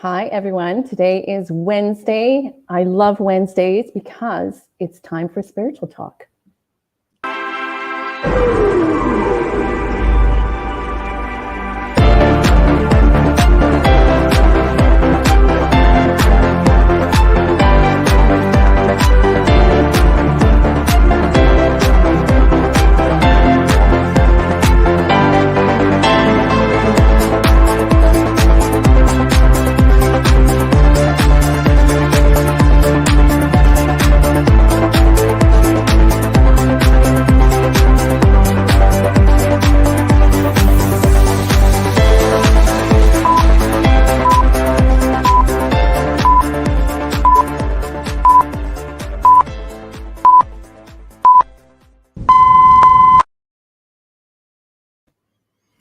Hi, everyone. Today is Wednesday. I love Wednesdays because it's time for spiritual talk.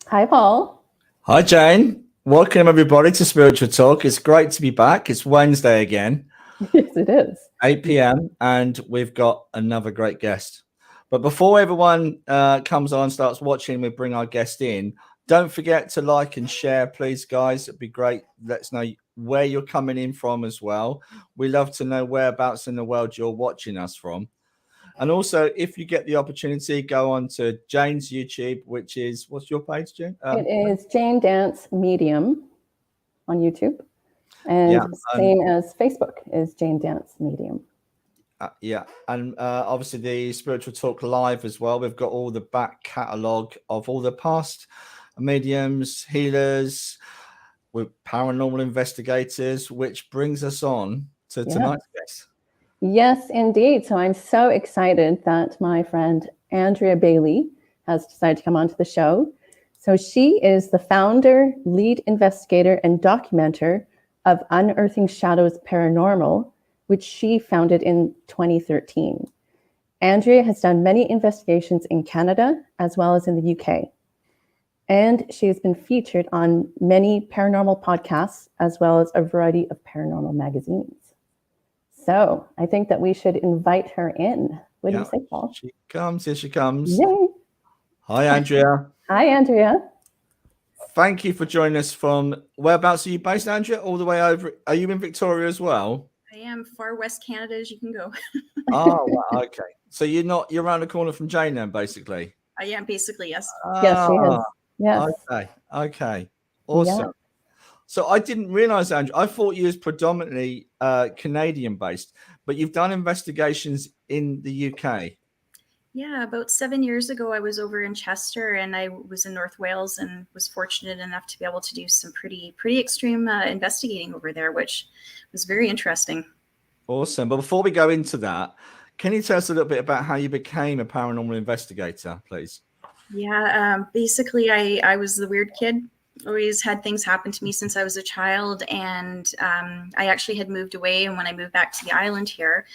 Hi, Paul. Hi, Jane. Welcome, everybody, to Spiritual Talk. It's great to be back. It's Wednesday again. Yes, it is. 8 p.m. and we've got another great guest. But before everyone comes on, starts watching, we bring our guest in. Don't forget to like and share, please, guys. It'd be great. Let us know where you're coming in from as well. We love to know whereabouts in the world you're watching us from. And also, if you get the opportunity, go on to Jane's YouTube, which is, what's your page, Jane? It is Jane Dance Medium on YouTube. And same as Facebook is Jane Dance Medium. And obviously the Spiritual Talk Live as well. We've got all the back catalogue of all the past mediums, healers, with paranormal investigators, which brings us on to tonight's guest. Yes, indeed. So I'm so excited that my friend Andrea Bailey has decided to come onto the show. So she is the founder, lead investigator, and documenter of Unearthing Shadows Paranormal, which she founded in 2013. Andrea has done many investigations in Canada as well as in the UK. And she has been featured on many paranormal podcasts as well as a variety of paranormal magazines. So I think that we should invite her in. What do you say, Paul? She comes. Here she comes. Yay. Hi, Andrea. Hi, Andrea. Thank you for joining us from, whereabouts are you based, Andrea? All the way over. Are you in Victoria as well? I am far west Canada as you can go. Oh, wow, okay. So you're around the corner from Jane then, basically? I am basically, yes. Yes, she is. Yes. Okay. Awesome. Yeah. So I didn't realize, Andrew, I thought you was predominantly Canadian based, but you've done investigations in the UK. Yeah, about 7 years ago, I was over in Chester and I was in North Wales and was fortunate enough to be able to do some pretty extreme investigating over there, which was very interesting. Awesome. But before we go into that, can you tell us a little bit about how you became a paranormal investigator, please? Yeah, basically, I was the weird kid. Always had things happen to me since I was a child, and I actually had moved away. And when I moved back to the island here,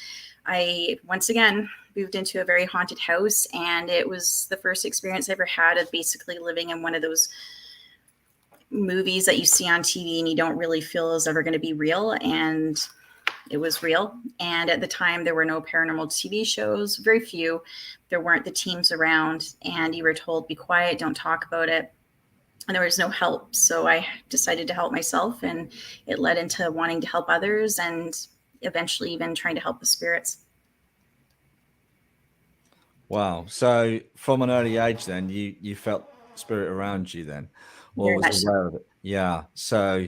I once again moved into a very haunted house, and it was the first experience I ever had of basically living in one of those movies that you see on TV and you don't really feel is ever going to be real. And it was real. And at the time, there were no paranormal TV shows, very few. There weren't the teams around, and you were told, be quiet, don't talk about it. And there was no help. So I decided to help myself, and it led into wanting to help others and eventually even trying to help the spirits. Wow. So from an early age then, you felt spirit around you then, or was aware of it? Yeah. So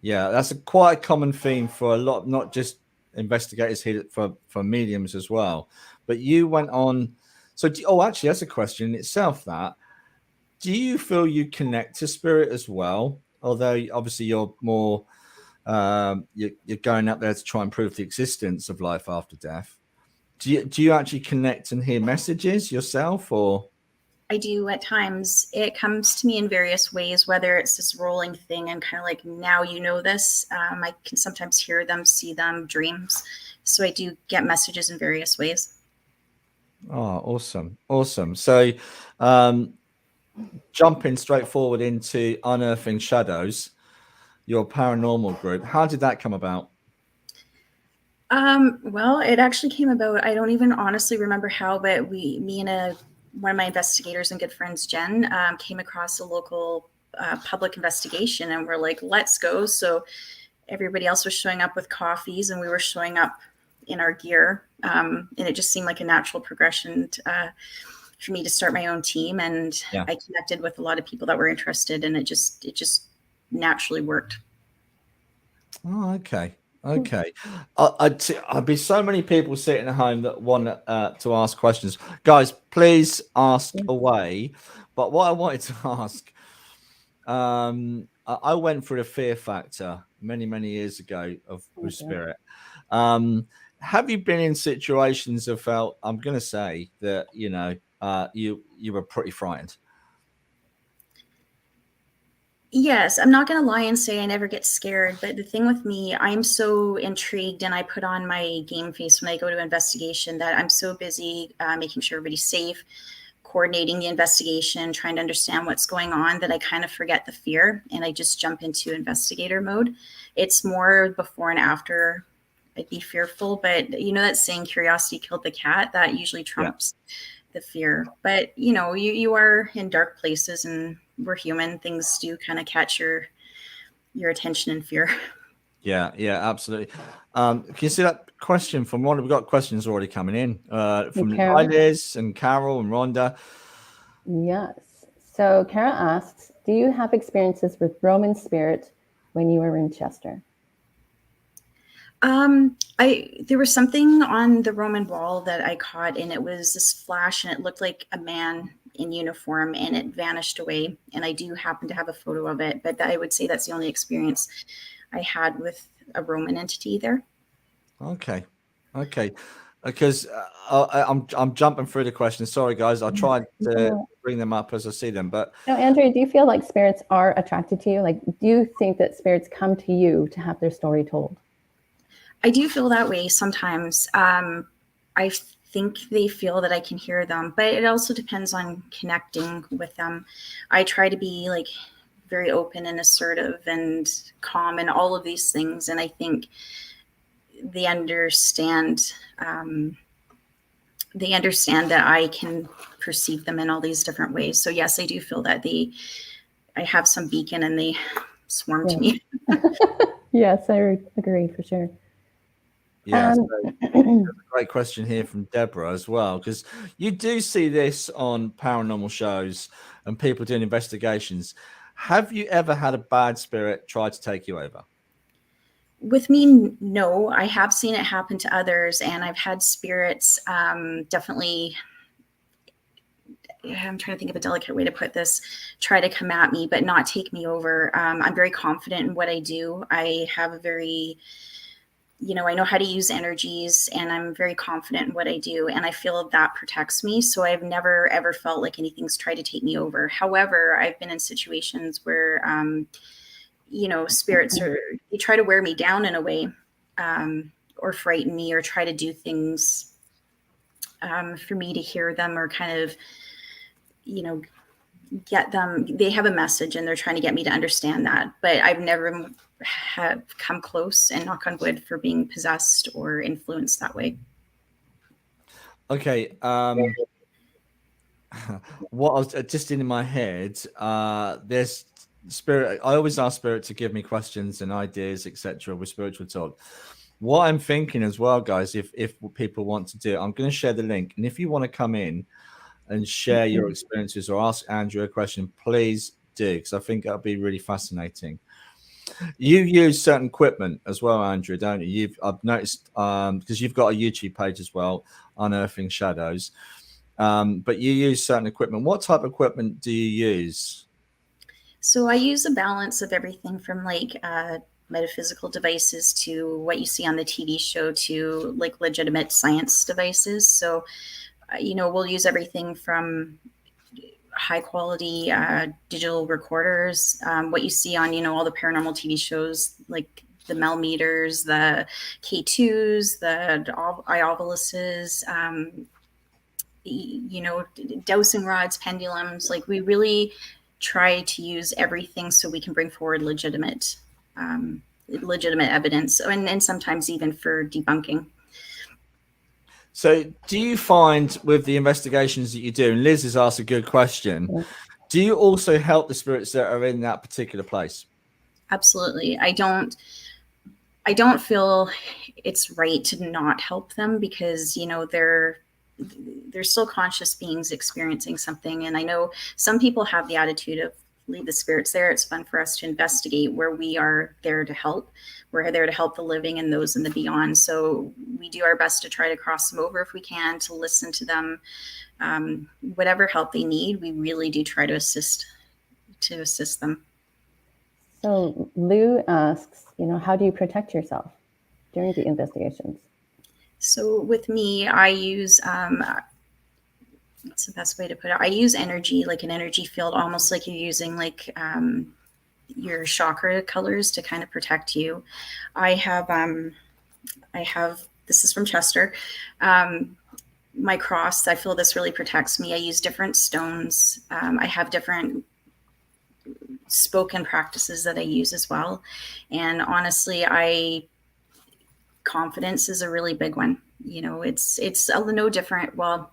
yeah, that's quite a common theme for a lot, not just investigators here, for mediums as well. But you went on. So, actually, that's a question in itself. That, do you feel you connect to spirit as well? Although obviously you're more, you're going out there to try and prove the existence of life after death. Do you actually connect and hear messages yourself, or? I do at times. It comes to me in various ways, whether it's this rolling thing and kind of like, now you know this. I can sometimes hear them, see them, dreams. So I do get messages in various ways. Oh, awesome. So jumping straight forward into Unearthing Shadows, your paranormal group, how did that come about? Well, it actually came about, I don't even honestly remember how, but me and one of my investigators and good friends, Jen, came across a local public investigation, and we're like, let's go. So everybody else was showing up with coffees, and we were showing up in our gear. And it just seemed like a natural progression for me to start my own team. And I connected with a lot of people that were interested, and it just naturally worked. Oh, okay. I'd be so many people sitting at home that want to ask questions. Guys, please ask away. But what I wanted to ask, I went through the fear factor many years ago with spirit. Have you been in situations of felt, I'm going to say that, you were pretty frightened? Yes, I'm not going to lie and say I never get scared, but the thing with me, I'm so intrigued, and I put on my game face when I go to investigation that I'm so busy making sure everybody's safe, coordinating the investigation, trying to understand what's going on, that I kind of forget the fear and I just jump into investigator mode. It's more before and after I'd be fearful, but you know that saying, curiosity killed the cat, that usually trumps the fear. But you are in dark places, and we're human. Things do kind of catch your attention and fear. Yeah, absolutely. Can you see that question from Rhonda? We've got questions already coming in from Liz and Carol and Rhonda. Yes. So Kara asks, do you have experiences with Roman spirit when you were in Chester? There was something on the Roman wall that I caught, and it was this flash, and it looked like a man in uniform, and it vanished away. And I do happen to have a photo of it, but I would say that's the only experience I had with a Roman entity there. Okay. Because I'm jumping through the questions. Sorry, guys. I tried to bring them up as I see them, but now, Andrea, do you feel like spirits are attracted to you? Like, do you think that spirits come to you to have their story told? I do feel that way sometimes. I think they feel that I can hear them, but it also depends on connecting with them. I try to be like very open and assertive and calm and all of these things, and I think they understand. They understand that I can perceive them in all these different ways. So yes, I do feel that I have some beacon, and they swarm to me. Yes, I agree for sure. Yeah, so there's a great question here from Deborah as well, because you do see this on paranormal shows and people doing investigations. Have you ever had a bad spirit try to take you over? With me, no. I have seen it happen to others, and I've had spirits definitely, I'm trying to think of a delicate way to put this, try to come at me, but not take me over. I'm very confident in what I do. I have a very... I know how to use energies, and I'm very confident in what I do, and I feel that protects me. So I've never, ever felt like anything's tried to take me over. However, I've been in situations where, spirits they try to wear me down in a way, or frighten me, or try to do things for me to hear them, or kind of, get them. They have a message, and they're trying to get me to understand that. But I've never have come close, and knock on wood, for being possessed or influenced that way. Okay. What I was just in my head, there's spirit. I always ask spirit to give me questions and ideas, etc. with spiritual talk. What I'm thinking as well, guys, if people want to do it, I'm going to share the link, and if you want to come in and share your experiences or ask Andrea a question, please do, because I think that'll be really fascinating. You use certain equipment as well, Andrea, don't you? I've noticed, because you've got a YouTube page as well, Unearthing Shadows, but you use certain equipment. What type of equipment do you use? So I use a balance of everything from like metaphysical devices to what you see on the TV show to like legitimate science devices. So, we'll use everything from high quality digital recorders, what you see on all the paranormal TV shows, like the Mel meters, the K2s, the iovuluses, dowsing rods, pendulums. Like, we really try to use everything so we can bring forward legitimate evidence, and sometimes even for debunking. So do you find with the investigations that you do, and Liz has asked a good question, do you also help the spirits that are in that particular place? Absolutely. I don't I don't feel it's right to not help them, because, you know, they're still conscious beings experiencing something. And I know some people have the attitude of, leave the spirits there. It's fun for us to investigate, where we are there to help. We're there to help the living and those in the beyond. So we do our best to try to cross them over if we can, to listen to them. Whatever help they need, we really do try to assist them. So Lou asks, you know, how do you protect yourself during the investigations? So with me, I use, what's the best way to put it? I use energy, like an energy field, almost like you're using like your chakra colors to kind of protect you. I have, this is from Chester. My cross, I feel this really protects me. I use different stones. I have different spoken practices that I use as well. And honestly, confidence is a really big one. You know, it's no different. Well,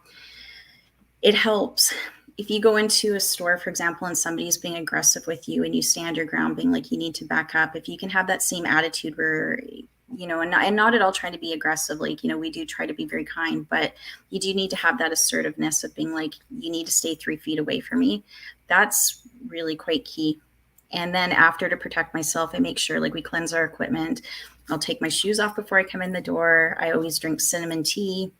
it helps if you go into a store, for example, and somebody's being aggressive with you, and you stand your ground being like, you need to back up. If you can have that same attitude where, you know, and not at all trying to be aggressive, like, you know, we do try to be very kind, but you do need to have that assertiveness of being like, you need to stay 3 feet away from me. That's really quite key. And then after, to protect myself, I make sure, like, we cleanse our equipment. I'll take my shoes off before I come in the door. I always drink cinnamon tea.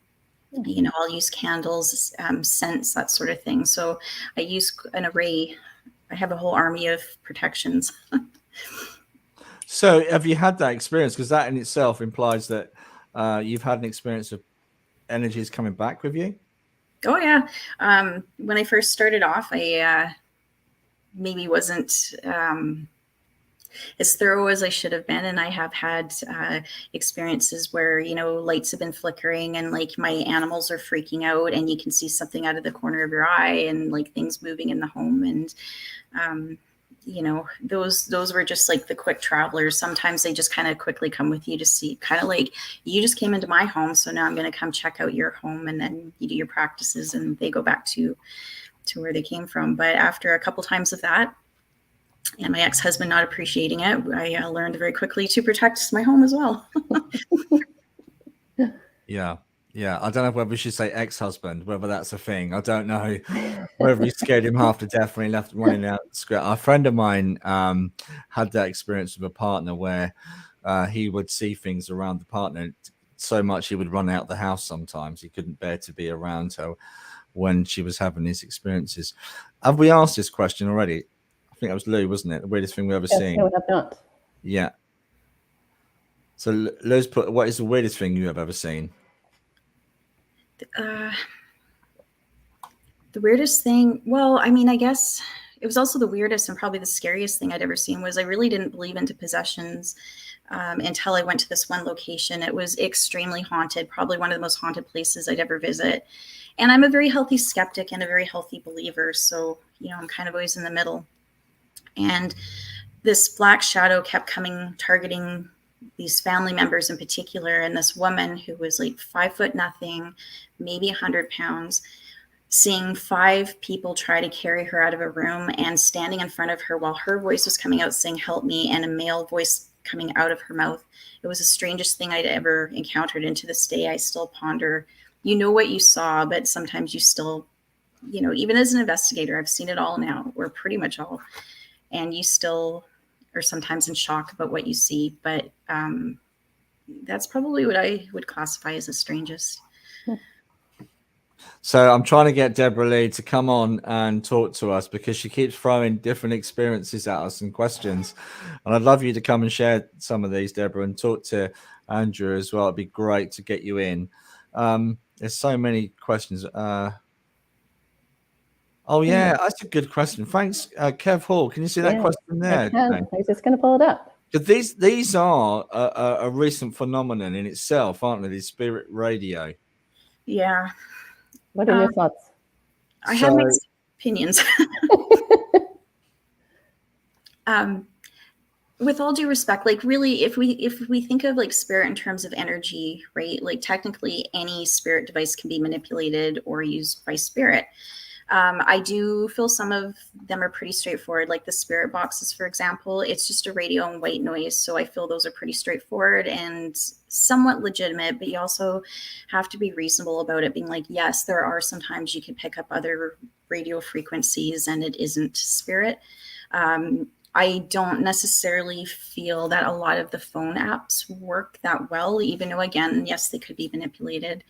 You know, I'll use candles, scents, that sort of thing. So I use an array. I have a whole army of protections. So have you had that experience? Because that in itself implies that you've had an experience of energies coming back with you. Oh, yeah. When I first started off, I maybe wasn't as thorough as I should have been. And I have had experiences where, you know, lights have been flickering and like my animals are freaking out, and you can see something out of the corner of your eye, and like things moving in the home. And, you know, those were just like the quick travelers. Sometimes they just kind of quickly come with you to see, kind of like, you just came into my home, so now I'm going to come check out your home. And then you do your practices and they go back to where they came from. But after a couple times of that, and my ex-husband not appreciating it, I learned very quickly to protect my home as well. Yeah. I don't know whether we should say ex-husband, whether that's a thing. I don't know whether he scared him half to death when he left running out the script. A friend of mine had that experience with a partner where he would see things around the partner so much he would run out the house sometimes. He couldn't bear to be around her when she was having these experiences. Have we asked this question already? I think that was Lou, wasn't it? The weirdest thing we've ever seen. No, we have not. Yeah. So Lou's put, what is the weirdest thing you have ever seen? The weirdest thing, well, I mean, I guess it was also the weirdest and probably the scariest thing I'd ever seen. Was I really didn't believe into possessions until I went to this one location. It was extremely haunted, probably one of the most haunted places I'd ever visit. And I'm a very healthy skeptic and a very healthy believer. So, you know, I'm kind of always in the middle. And this black shadow kept coming, targeting these family members in particular. And this woman who was like 5 foot nothing, maybe 100 pounds, seeing 5 people try to carry her out of a room, and standing in front of her while her voice was coming out saying, "Help me," and a male voice coming out of her mouth. It was the strangest thing I'd ever encountered. And to this day, I still ponder, you know what you saw, but sometimes you still, you know, even as an investigator, I've seen it all now, or pretty much all. And you still are sometimes in shock about what you see. But that's probably what I would classify as the strangest. So I'm trying to get Deborah Lee to come on and talk to us, because she keeps throwing different experiences at us and questions. And I'd love you to come and share some of these, Deborah, and talk to Andrew as well. It'd be great to get you in. There's so many questions. Oh, yeah, that's a good question. Thanks, Kev Hall. Can you see that question there? I was just going to pull it up. Because these are a recent phenomenon in itself, aren't they? These spirit radio. Yeah. What are your thoughts? I have mixed opinions. With all due respect, like really, if we think of like spirit in terms of energy, right? Like technically any spirit device can be manipulated or used by spirit. I do feel some of them are pretty straightforward, like the spirit boxes, for example. It's just a radio and white noise. So I feel those are pretty straightforward and somewhat legitimate, but you also have to be reasonable about it, being like, yes, there are sometimes you can pick up other radio frequencies and it isn't spirit. I don't necessarily feel that a lot of the phone apps work that well, even though, again, yes, they could be manipulated.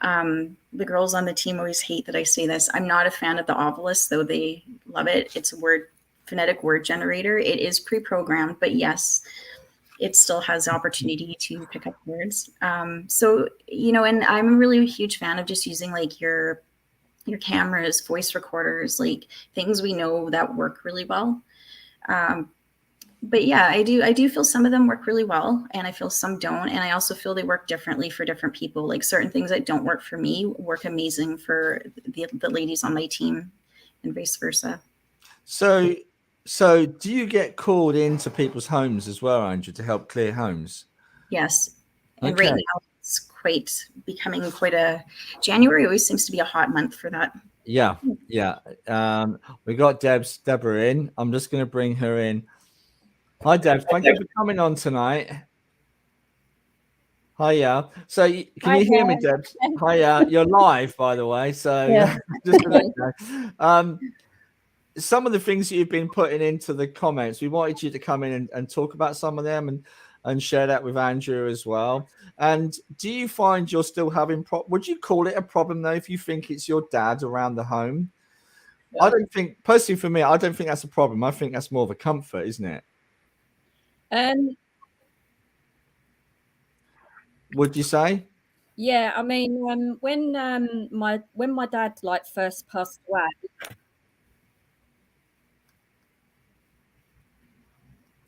The girls on the team always hate that I say this. I'm not a fan of the Ovilus, though they love it. It's a phonetic word generator. It is pre-programmed, but yes, it still has the opportunity to pick up words. So, and I'm really a huge fan of just using like your cameras, voice recorders, like things we know that work really well. But yeah, I do feel some of them work really well and I feel some don't. And I also feel they work differently for different people. Like certain things that don't work for me work amazing for the ladies on my team and vice versa. So do you get called into people's homes as well, Andrew, to help clear homes? Yes. And okay. Right now it's becoming quite a January always seems to be a hot month for that. Yeah. We got Deborah in. I'm just going to bring her in. Hi, Deb. Thank you for coming on tonight. Hiya. So can you hear me, Deb? Hiya. You're live, by the way. So yeah. Just to let you know. Some of the things that you've been putting into the comments, we wanted you to come in and talk about some of them and share that with Andrew as well. And do you find you're still having would you call it a problem though if you think it's your dad around the home? Yeah. I don't think, personally for me, I don't think that's a problem. I think that's more of a comfort, isn't it? Would you say? Yeah, I mean, when my dad like first passed away.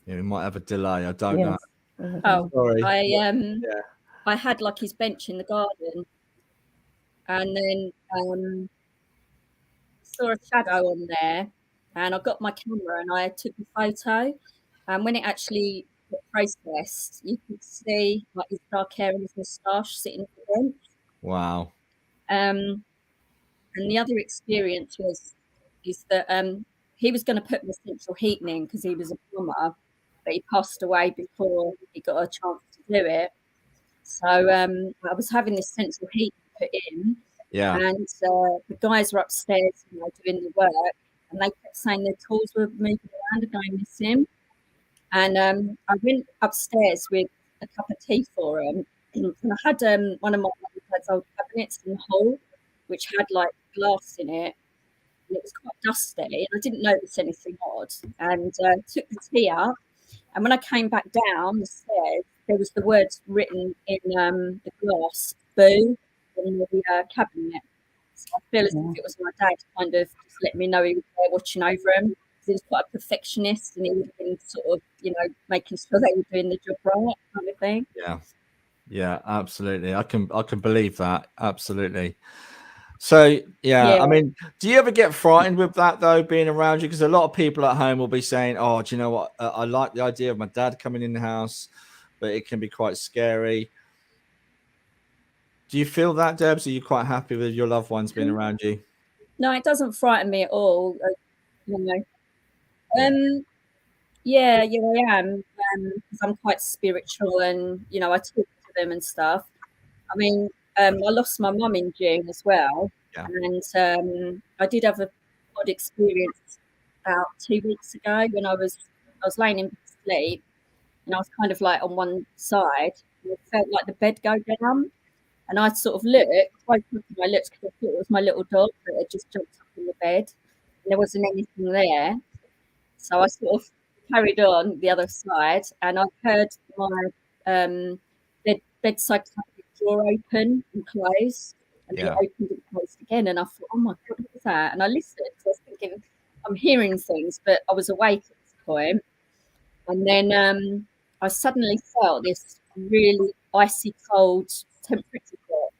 Yeah, we might have a delay. I don't know. Oh, sorry. I had like his bench in the garden, and then saw a shadow on there, and I got my camera and I took a photo. And when it actually got processed, you could see like his dark hair and his moustache sitting on the bench. Wow. And the other experience is that he was going to put the central heating in because he was a plumber, but he passed away before he got a chance to do it. So I was having this central heating put in, and the guys were upstairs, doing the work, and they kept saying their tools were moving around and going missing. And I went upstairs with a cup of tea for him, and I had one of my dad's old cabinets in the hall, which had like glass in it, and it was quite dusty, and I didn't notice anything odd, and took the tea up, and when I came back down the stairs, there was the words written in the glass, "Boo," in the cabinet. So I feel as if it was my dad kind of just letting me know he was there watching over him. He was quite a perfectionist, and he would have been sort of, making sure they were doing the job right, kind of thing. Yeah, absolutely. I can believe that. Absolutely. So, I mean, do you ever get frightened with that, though, being around you? Because a lot of people at home will be saying, oh, do you know what? I like the idea of my dad coming in the house, but it can be quite scary. Do you feel that, Debs? Are you quite happy with your loved ones being around you? No, it doesn't frighten me at all. I am, because I'm quite spiritual, and I talk to them and stuff. I mean, I lost my mum in June as well, and I did have a odd experience about 2 weeks ago when I was laying in sleep, and I was kind of like on one side, and it felt like the bed go down, and I sort of looked, I looked at my lips because I thought it was my little dog that had just jumped up in the bed, and there wasn't anything there. So I sort of carried on the other side, and I heard my bedside cabinet drawer open and close, and then it opened and closed again. And I thought, oh my God, what was that? And I listened because I was thinking, I'm hearing things, but I was awake at this point. And then I suddenly felt this really icy cold temperature drop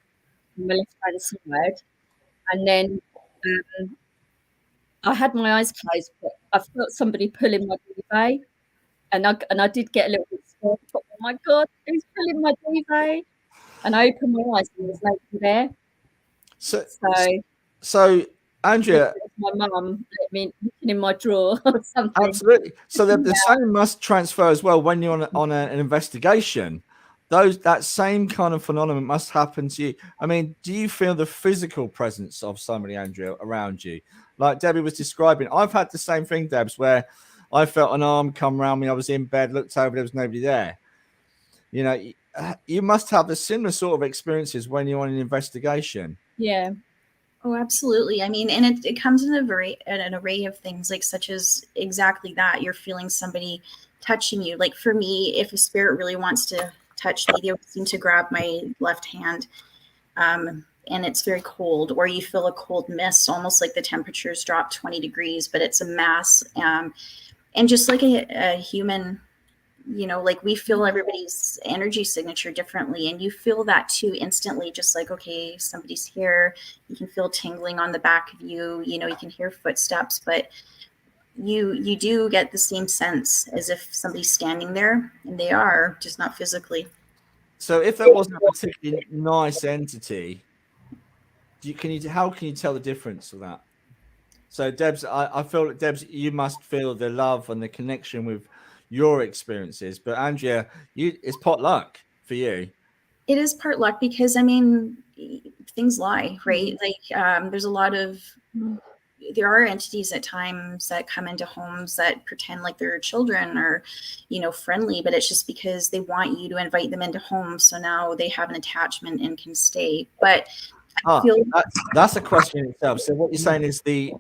on my left-hand side. And then I had my eyes closed, but I felt somebody pulling my duvet, and I did get a little bit scared. I thought, oh my God, who's pulling my duvet? And I opened my eyes and there was nobody there. So Andrea, my mum, I mean, looking in my drawer or something. absolutely. So the same must transfer as well when you're on an investigation. That same kind of phenomenon must happen to you. I mean, do you feel the physical presence of somebody, Andrea, around you? Like Debbie was describing, I've had the same thing, Debs, where I felt an arm come around me. I was in bed, looked over, there was nobody there. You know, you must have the similar sort of experiences when you're on an investigation. Yeah. Oh, absolutely. I mean, and it comes in an array of things, like such as exactly that. You're feeling somebody touching you. Like for me, if a spirit really wants to touch me, they always seem to grab my left hand. And it's very cold, or you feel a cold mist, almost like the temperature's dropped 20 degrees, but it's a mass. And just like a human, you know, like we feel everybody's energy signature differently, and you feel that too instantly, just like, okay, somebody's here. You can feel tingling on the back of you, you know, you can hear footsteps, but you do get the same sense as if somebody's standing there, and they are, just not physically. So if there wasn't a particularly nice entity, how can you tell the difference of that? So Debs, I feel that Debs, you must feel the love and the connection with your experiences, but Andrea, it's pot luck for you. It is part luck because, I mean, things lie, right? Like there's a lot of, there are entities at times that come into homes that pretend like they're children or, you know, friendly, but it's just because they want you to invite them into homes. So now they have an attachment and can stay. But that's a question in itself. So what you're saying is the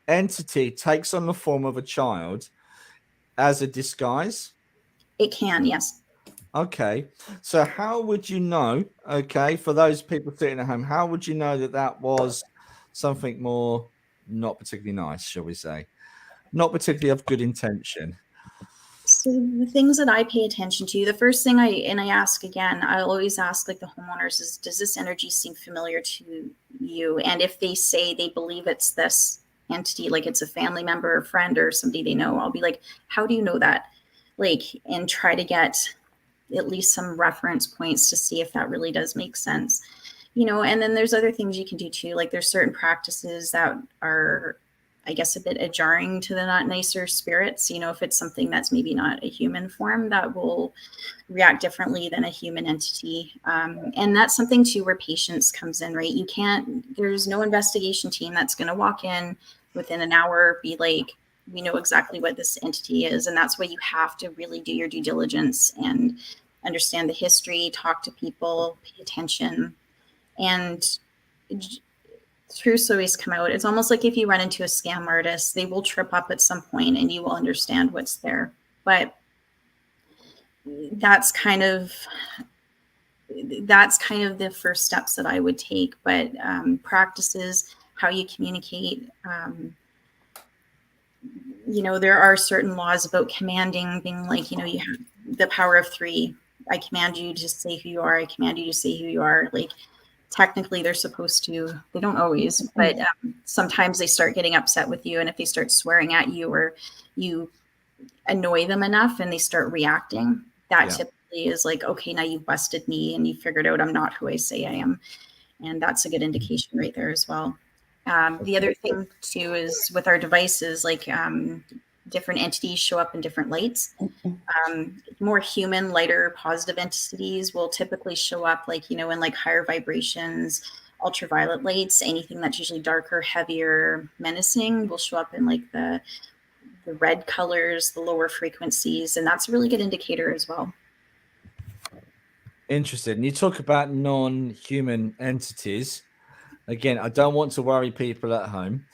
entity takes on the form of a child as a disguise? It can, yes. Okay. So how would you know, okay, for those people sitting at home, how would you know that was something more not particularly nice, shall we say? Not particularly of good intention. So the things that I pay attention to, the first thing I ask again, I always ask like the homeowners is, does this energy seem familiar to you? And if they say they believe it's this entity, like it's a family member or friend or somebody they know, I'll be like, how do you know that? Like, and try to get at least some reference points to see if that really does make sense. You know, and then there's other things you can do too. Like there's certain practices that are, I guess, a bit jarring to the not nicer spirits. You know, if it's something that's maybe not a human form, that will react differently than a human entity. And that's something too where patience comes in, right? You can't, there's no investigation team that's going to walk in within an hour, be like, we know exactly what this entity is. And that's why you have to really do your due diligence and understand the history, talk to people, pay attention. And truths always come out. It's almost like if you run into a scam artist, they will trip up at some point and you will understand what's there. But that's kind of the first steps that I would take. But practices, how you communicate. You know, there are certain laws about commanding, being like, you know, you have the power of 3. I command you to say who you are. I command you to say who you are. Like, technically they're supposed to, they don't always, but sometimes they start getting upset with you. And if they start swearing at you or you annoy them enough and they start reacting, that typically is like, okay, now you've busted me and you figured out I'm not who I say I am. And that's a good indication right there as well. The other thing too is with our devices, like different entities show up in different lights. More human, lighter, positive entities will typically show up like, you know, in like higher vibrations, ultraviolet lights, anything that's usually darker, heavier, menacing will show up in like the red colors, the lower frequencies. And that's a really good indicator as well. Interested. And you talk about non-human entities. Again, I don't want to worry people at home.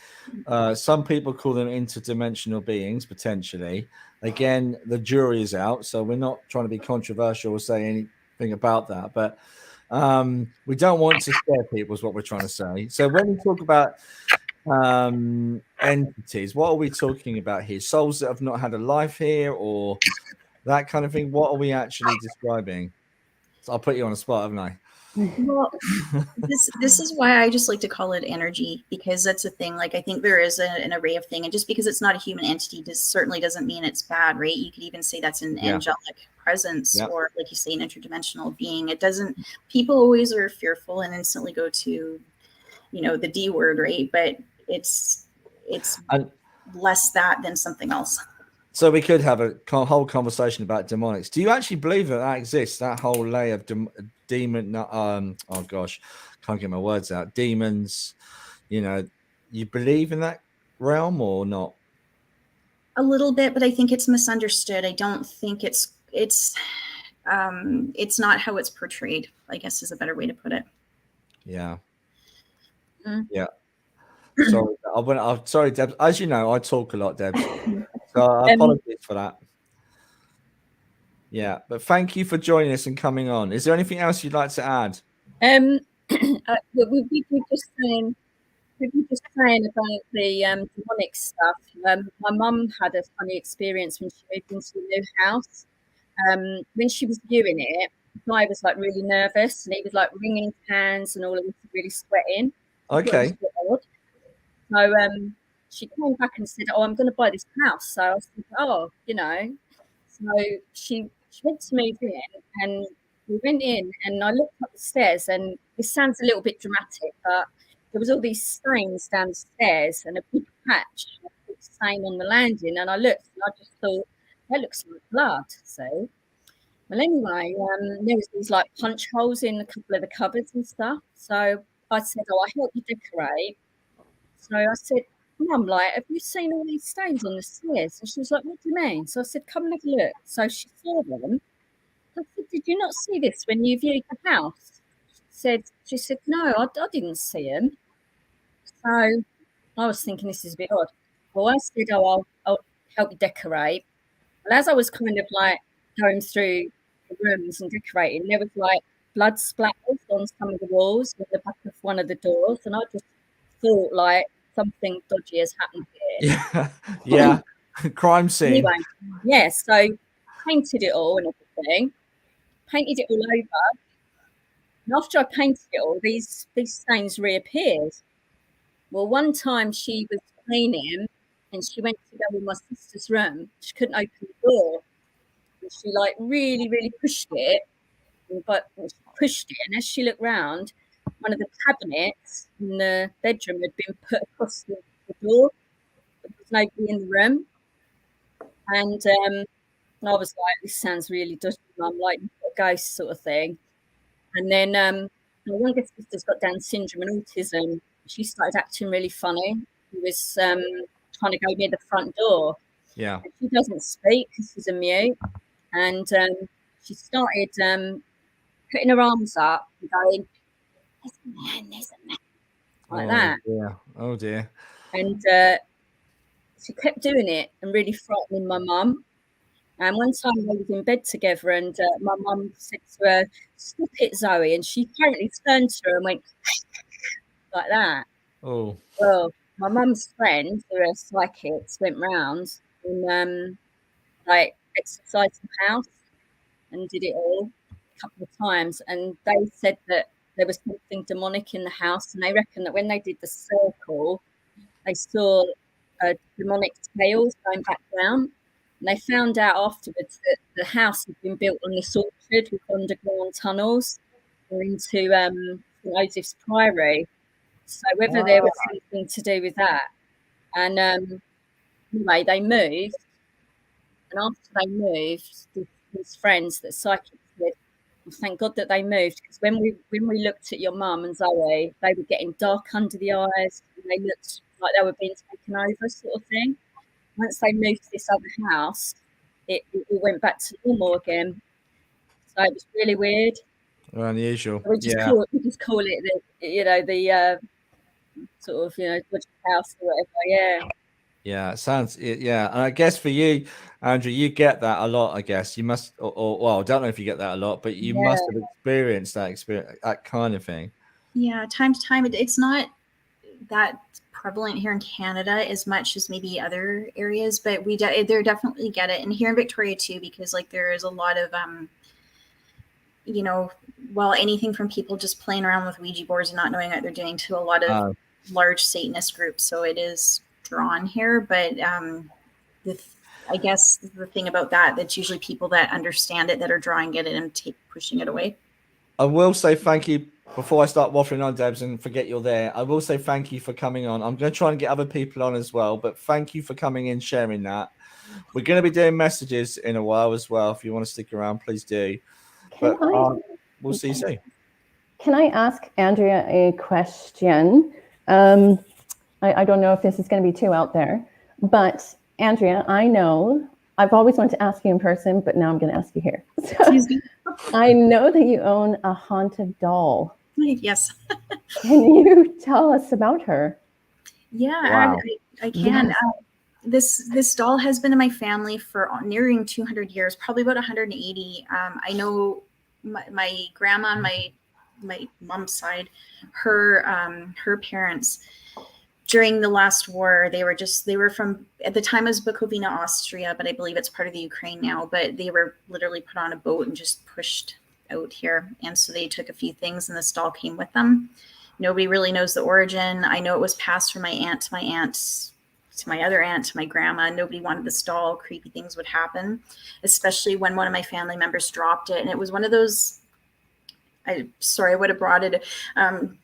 Some people call them interdimensional beings, potentially. Again, the jury is out, so we're not trying to be controversial or say anything about that. But we don't want to scare people is what we're trying to say. So when we talk about entities, what are we talking about here? Souls that have not had a life here or that kind of thing? What are we actually describing? So I'll put you on the spot, haven't I? Well, this is why I just like to call it energy, because that's a thing. Like, I think there is an array of things, and just because it's not a human entity certainly doesn't mean it's bad, right? You could even say that's an angelic presence, or like you say, an interdimensional being. It doesn't. People always are fearful and instantly go to the D word, right? But it's And less that than something else. so we could have a whole conversation about demonics. Do you actually believe that exists? That whole layer of demon? Oh gosh, can't get my words out. Demons. You believe in that realm or not? A little bit, but I think it's misunderstood. I don't think it's not how it's portrayed, I guess is a better way to put it. Yeah. Mm. Yeah. Sorry, Deb. As you know, I talk a lot, Deb. So I apologize for that. Yeah, but thank you for joining us and coming on. Is there anything else you'd like to add? We were just saying about the demonic stuff. My mum had a funny experience when she moved into a new house. When she was viewing it, the guy was like really nervous and he was like wringing his hands and all of this, really sweating. Okay. So she came back and said, "Oh, I'm going to buy this house." So I was thinking, "Oh, So she went to move in, and we went in, and I looked up the stairs, and this sounds a little bit dramatic, but there was all these stains down the stairs and a big patch, a big stain on the landing, and I looked, and I just thought, that looks like blood. So, well, anyway, there was these like punch holes in a couple of the cupboards and stuff. So I said, "Oh, I help you decorate." So I said, "Mum, like, have you seen all these stains on the stairs?" And she was like, "What do you mean?" So I said, "Come and have a look." So she saw them. I said, "Did you not see this when you viewed the house?" She said, "No, I didn't see them." So I was thinking, this is a bit odd. Well, I said, "Oh, I'll help you decorate." And as I was kind of like going through the rooms and decorating, there was like blood splatters on some of the walls with the back of one of the doors. And I just thought like something dodgy has happened here. Yeah. Yeah. Crime scene. Anyway, yeah, so painted it all and everything, painted it all over. And after I painted it all, these stains reappeared. Well, one time she was cleaning and she went to go in my sister's room. She couldn't open the door. And she like really, really pushed it. But she pushed it, and as she looked round, one of the cabinets in the bedroom had been put across the door. There was nobody in the room. And I was like, this sounds really dodgy, Mum, like a ghost sort of thing. And then my younger sister's got Down syndrome and autism. She started acting really funny. She was trying to go near the front door. Yeah. And she doesn't speak because she's a mute. And she started putting her arms up and going, "There's a man, there's a man," like that. Yeah. Oh dear. And she kept doing it and really frightening my mum. And one time we was in bed together, and my mum said to her, "Stop it, Zoe." And she apparently turned to her and went like that. Oh. Well, my mum's friends, who are psychics, went round and like exercised the house and did it all a couple of times. And they said that there was something demonic in the house, and they reckon that when they did the circle, they saw demonic tails going back down. And they found out afterwards that the house had been built on this orchard with underground tunnels into St. Joseph's Priory. So whether there was something to do with that. And anyway, they moved. And after they moved, these friends that psychics said, well, thank God that they moved, because when we looked at your mum and Zoe, they were getting dark under the eyes, and they looked like they were being taken over, sort of thing. Once they moved to this other house, it all went back to normal again. So it was really weird. Unusual. We just call it the sort of house or whatever. Yeah. Yeah, it sounds. Yeah, and I guess for you, Andrew, you get that a lot. I guess you must, or well, I don't know if you get that a lot, but you must have experienced that kind of thing. Yeah, time to time, it's not that prevalent here in Canada as much as maybe other areas, but they definitely get it, and here in Victoria too, because like there is a lot of anything from people just playing around with Ouija boards and not knowing what they're doing to a lot of large Satanist groups. So it is drawn here, but I guess the thing about that's usually people that understand it that are drawing it and pushing it away. I will say thank you before I start waffling on, Debs, and forget you're there, I will say thank you for coming on. I'm going to try and get other people on as well, but thank you for coming in, sharing that. We're going to be doing messages in a while as well. If you want to stick around, please do. We'll see you soon. Can I ask Andrea a question? I don't know if this is going to be too out there, but Andrea, I know I've always wanted to ask you in person, but now I'm going to ask you here. So, I know that you own a haunted doll. Yes. Can you tell us about her? Yeah, Wow. I can. Yes. This doll has been in my family for nearing 200 years, probably about 180. I know my grandma on my mom's side, her parents, during the last war, they were from, at the time it was Bukovina, Austria, but I believe it's part of the Ukraine now, but they were literally put on a boat and just pushed out here. And so they took a few things and this doll came with them. Nobody really knows the origin. I know it was passed from my aunt to my aunt, to my other aunt, to my grandma. Nobody wanted this doll. Creepy things would happen, especially when one of my family members dropped it. And it was one of those, I would have brought it.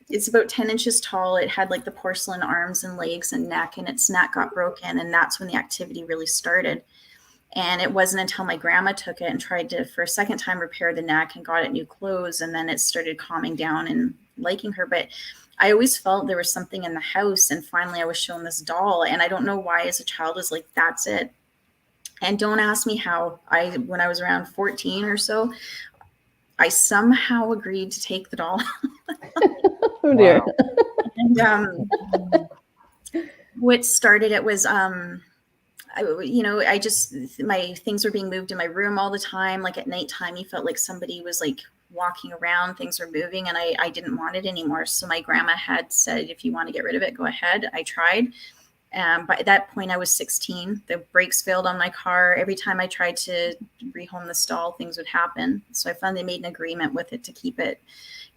It's about 10 inches tall. It had like the porcelain arms and legs and neck, and its neck got broken. And that's when the activity really started. And it wasn't until my grandma took it and tried to, for a second time, repair the neck and got it new clothes. And then it started calming down and liking her. But I always felt there was something in the house. And finally I was shown this doll. And I don't know why as a child I was like, that's it. And don't ask me how. When I was around 14 or so, I somehow agreed to take the doll. Oh dear. And what started it was, my things were being moved in my room all the time. Like at nighttime, you felt like somebody was like walking around, things were moving, and I didn't want it anymore. So my grandma had said, if you want to get rid of it, go ahead. I tried. But at that point I was 16. The brakes failed on my car. Every time I tried to rehome the stall, things would happen. So I finally made an agreement with it to keep it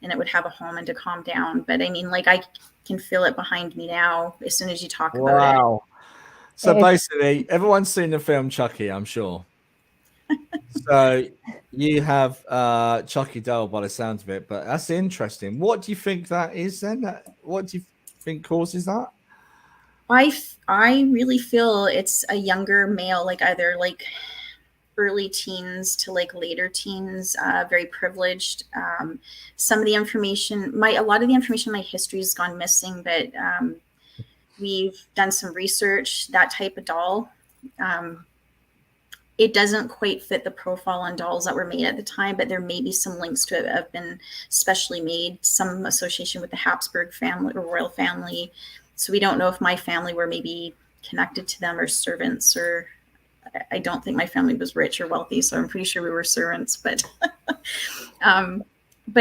and it would have a home and to calm down. But I mean, like I can feel it behind me now as soon as you talk about it. Wow. So basically, everyone's seen the film Chucky, I'm sure. So you have Chucky doll by the sounds of it, but that's interesting. What do you think that is then? What do you think causes that? I really feel it's a younger male, like either like early teens to like later teens, very privileged. Some of the information, a lot of the information in my history has gone missing, but we've done some research. That type of doll, it doesn't quite fit the profile on dolls that were made at the time, but there may be some links to it that have been specially made, some association with the Habsburg family or royal family. So we don't know if my family were maybe connected to them or servants, or I don't think my family was rich or wealthy, so I'm pretty sure we were servants, but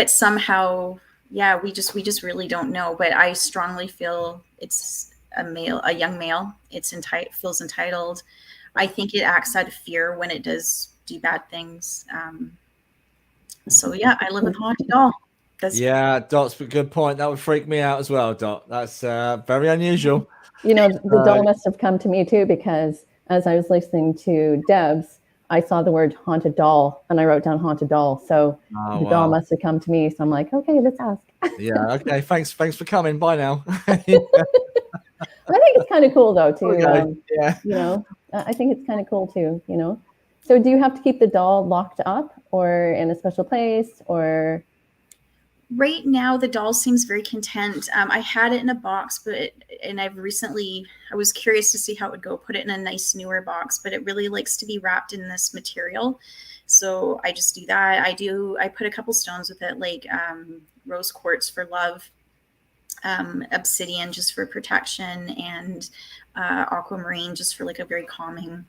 somehow, yeah, we just really don't know. But I strongly feel it's a young male. Feels entitled. I think it acts out of fear when it does do bad things. So yeah, I live with a haunted doll. Yeah, Dot's a good point. That would freak me out as well, Dot. That's very unusual. You know, the doll must have come to me too, because as I was listening to Debs, I saw the word haunted doll and I wrote down haunted doll. So the doll must have come to me. So I'm like, okay, let's ask. Yeah, okay. Thanks for coming. Bye now. I think it's kind of cool though too. Okay. Yeah. You know, I think it's kind of cool too, you know. So do you have to keep the doll locked up or in a special place, or? Right now, the doll seems very content. I had it in a box, I was curious to see how it would go, put it in a nice newer box, but it really likes to be wrapped in this material. So I just do that. I put a couple stones with it, like rose quartz for love, obsidian just for protection, and aquamarine just for like a very calming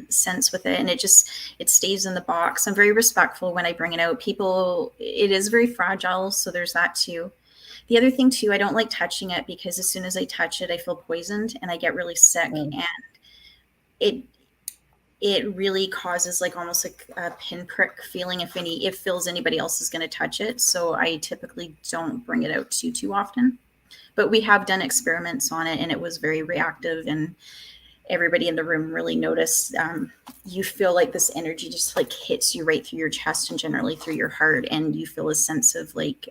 sense with it. And it stays in the box. I'm very respectful when I bring it out. It is very fragile, so there's that too. The other thing too, I don't like touching it because as soon as I touch it, I feel poisoned and I get really sick. And it really causes like almost like a pinprick feeling if feels anybody else is going to touch it. So I typically don't bring it out too often. But we have done experiments on it and it was very reactive, and everybody in the room really notice. You feel like this energy just like hits you right through your chest and generally through your heart, and you feel a sense of like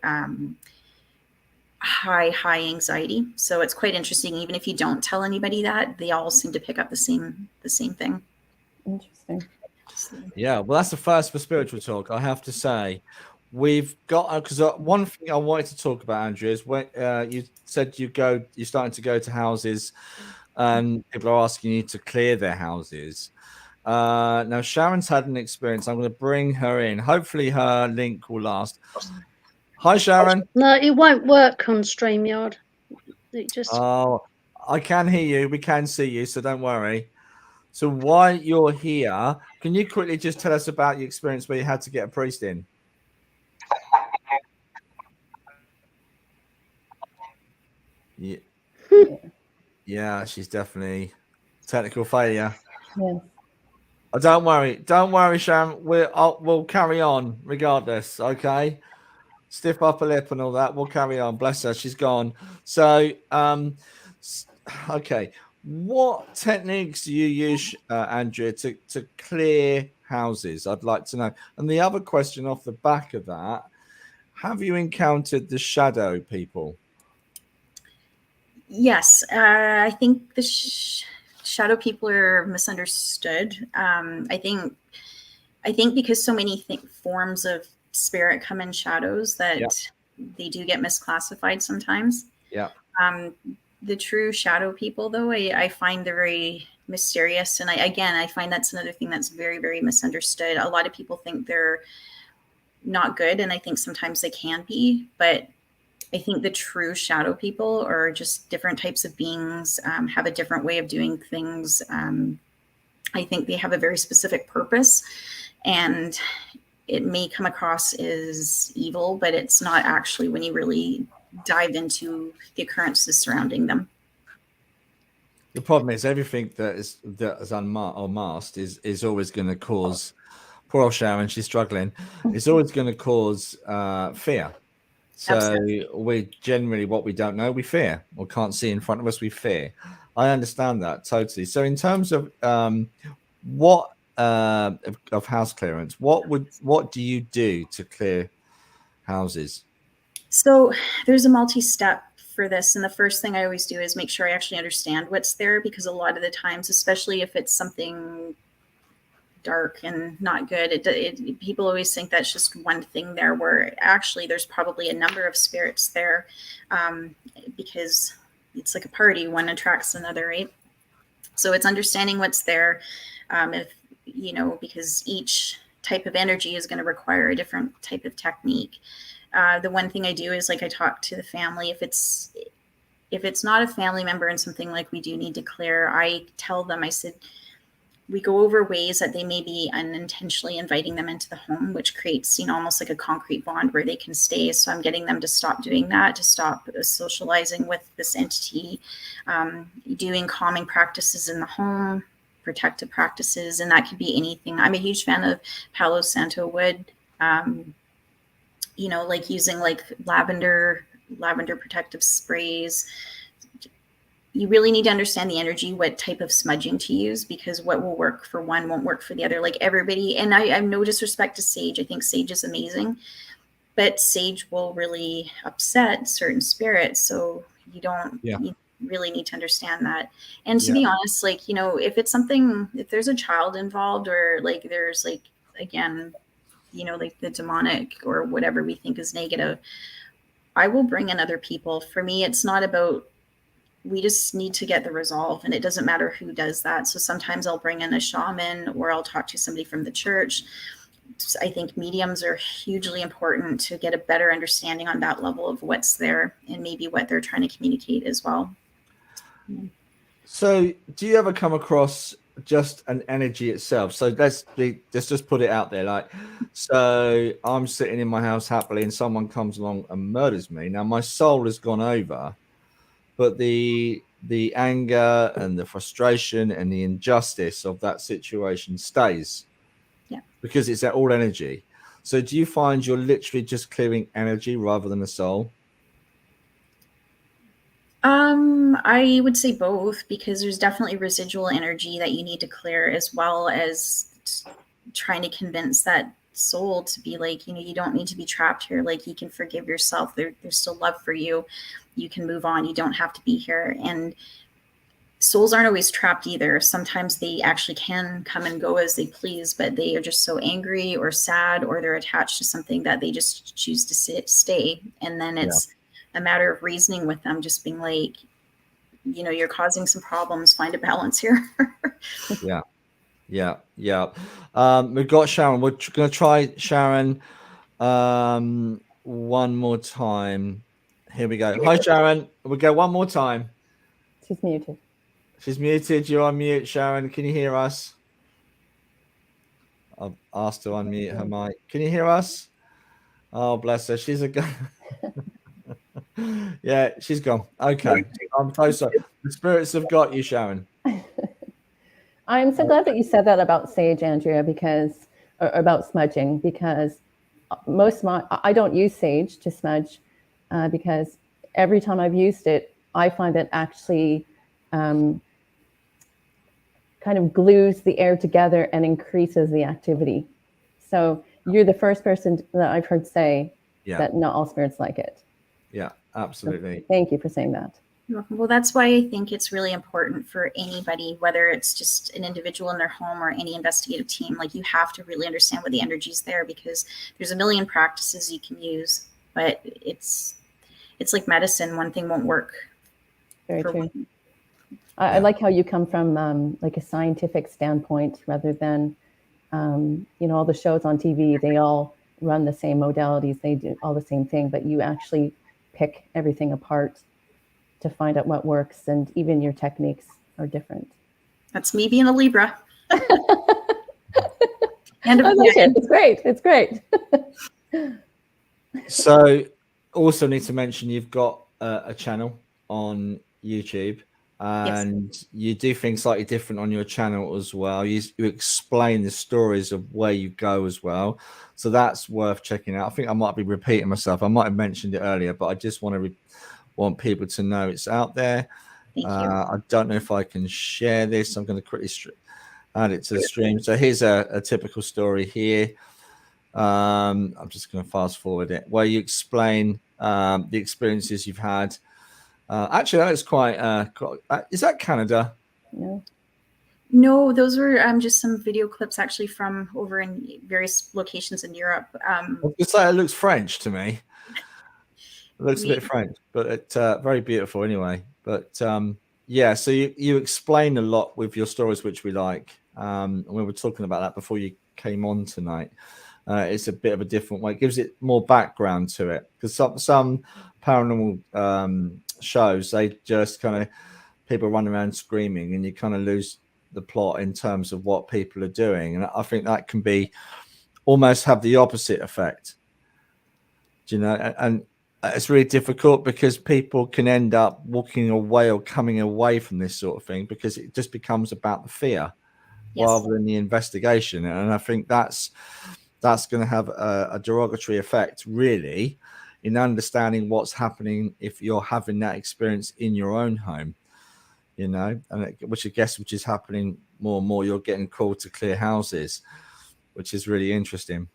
high anxiety. So it's quite interesting. Even if you don't tell anybody that, they all seem to pick up the same thing. Interesting. Yeah, well, that's the first for spiritual talk, I have to say. We've got, because one thing I wanted to talk about, Andrea, is when you said you're starting to go to houses and people are asking you to clear their houses. Now Sharon's had an experience. I'm going to bring her in. Hopefully her link will last. Hi, Sharon. No, it won't work on StreamYard. It just... Oh, I can hear you. We can see you, so don't worry. So while you're here, can you quickly just tell us about your experience where you had to get a priest in? Yeah, yeah, she's definitely technical failure. Yeah. Oh, don't worry, Sharon. We'll carry on regardless. Okay, stiff upper lip and all that. We'll carry on. Bless her, she's gone. So, okay. What techniques do you use, Andrea, to clear houses? I'd like to know. And the other question off the back of that: have you encountered the shadow people? Yes, I think the shadow people are misunderstood. I think because so many forms of spirit come in shadows that they do get misclassified sometimes. Yeah. The true shadow people, though, I find they're very mysterious, and I find that's another thing that's very, very misunderstood. A lot of people think they're not good, and I think sometimes they can be, but I think the true shadow people are just different types of beings, have a different way of doing things. I think they have a very specific purpose, and it may come across as evil, but it's not actually when you really dive into the occurrences surrounding them. The problem is everything that is unmasked is always going to cause, poor old Sharon, she's struggling. It's always going to cause fear. So we generally, what we don't know, we fear, or can't see in front of us, we fear. I understand that totally. So in terms of what of house clearance, what do you do to clear houses? So there's a multi-step for this, and the first thing I always do is make sure I actually understand what's there, because a lot of the times, especially if it's something dark and not good, people always think that's just one thing there, where actually there's probably a number of spirits there, because it's like a party, one attracts another, right? So it's understanding what's there, because each type of energy is going to require a different type of technique. The one thing I do is, like, I talk to the family. If it's not a family member and something like we do need to clear, I tell them, I said, we go over ways that they may be unintentionally inviting them into the home, which creates, almost like a concrete bond where they can stay. So I'm getting them to stop doing that, to stop socializing with this entity, doing calming practices in the home, protective practices, and that could be anything. I'm a huge fan of Palo Santo wood, like using like lavender protective sprays. You really need to understand the energy, what type of smudging to use, because what will work for one won't work for the other. Like everybody, and I have no disrespect to sage. I think sage is amazing, but sage will really upset certain spirits. So you really need to understand that. And to be honest, like, if it's something, if there's a child involved, or like there's like, again, like the demonic or whatever we think is negative, I will bring in other people. For me, it's not about, we just need to get the resolve, and it doesn't matter who does that. So sometimes I'll bring in a shaman, or I'll talk to somebody from the church. I think mediums are hugely important to get a better understanding on that level of what's there and maybe what they're trying to communicate as well. So do you ever come across just an energy itself? So let's just put it out there. Like, so I'm sitting in my house happily and someone comes along and murders me. Now my soul has gone over, but the anger and the frustration and the injustice of that situation stays, because it's all energy. So do you find you're literally just clearing energy rather than a soul? I would say both, because there's definitely residual energy that you need to clear, as well as trying to convince that soul to be like, you don't need to be trapped here. Like, you can forgive yourself. There's still love for you. You can move on. You don't have to be here. And souls aren't always trapped either. Sometimes they actually can come and go as they please, but they are just so angry or sad, or they're attached to something that they just choose to stay. And then it's a matter of reasoning with them, just being like, you're causing some problems. Find a balance here. Yeah. We've got Sharon. We're going to try Sharon one more time. Here we go. Hi, Sharon. We'll go one more time. She's muted. She's muted. You're on mute, Sharon. Can you hear us? I've asked to unmute her mic. Can you hear us? Oh, bless her. She's a yeah, she's gone. Okay. I'm so sorry. The spirits have got you, Sharon. I'm so glad that you said that about sage, Andrea, because about smudging, because I don't use sage to smudge because every time I've used it, I find it actually kind of glues the air together and increases the activity. So you're the first person that I've heard say that not all spirits like it. Yeah, absolutely. So thank you for saying that. Well, that's why I think it's really important for anybody, whether it's just an individual in their home or any investigative team. Like, you have to really understand what the energy is there, because there's a million practices you can use, but it's like medicine. One thing won't work. Very true. I like how you come from like a scientific standpoint rather than, all the shows on TV, they all run the same modalities. They do all the same thing, but you actually pick everything apart to find out what works, and even your techniques are different. That's me being a Libra. And it's great. It's great. So, also need to mention you've got a channel on YouTube, and you do things slightly different on your channel as well. You explain the stories of where you go as well, so that's worth checking out. I think I might be repeating myself. I might have mentioned it earlier, but I just want people to know it's out there. Thank you. I don't know if I can share this. I'm going to quickly add it to the stream. So here's a typical story here. I'm just going to fast forward it, where you explain the experiences you've had. Actually, that is quite. Is that Canada? No, those were just some video clips actually from over in various locations in Europe. It's like it looks French to me. It looks a bit French, but it's very beautiful anyway. But so you explain a lot with your stories, which we like. And we were talking about that before you came on tonight. It's a bit of a different way. It gives it more background to it, because some paranormal shows, they just kind of people run around screaming, and you kind of lose the plot in terms of what people are doing. And I think that can be almost have the opposite effect. Do you know? And it's really difficult, because people can end up walking away or coming away from this sort of thing because it just becomes about the fear rather than the investigation. And I think that's going to have a derogatory effect, really, in understanding what's happening if you're having that experience in your own home, and which is happening more and more. You're getting called to clear houses, which is really interesting.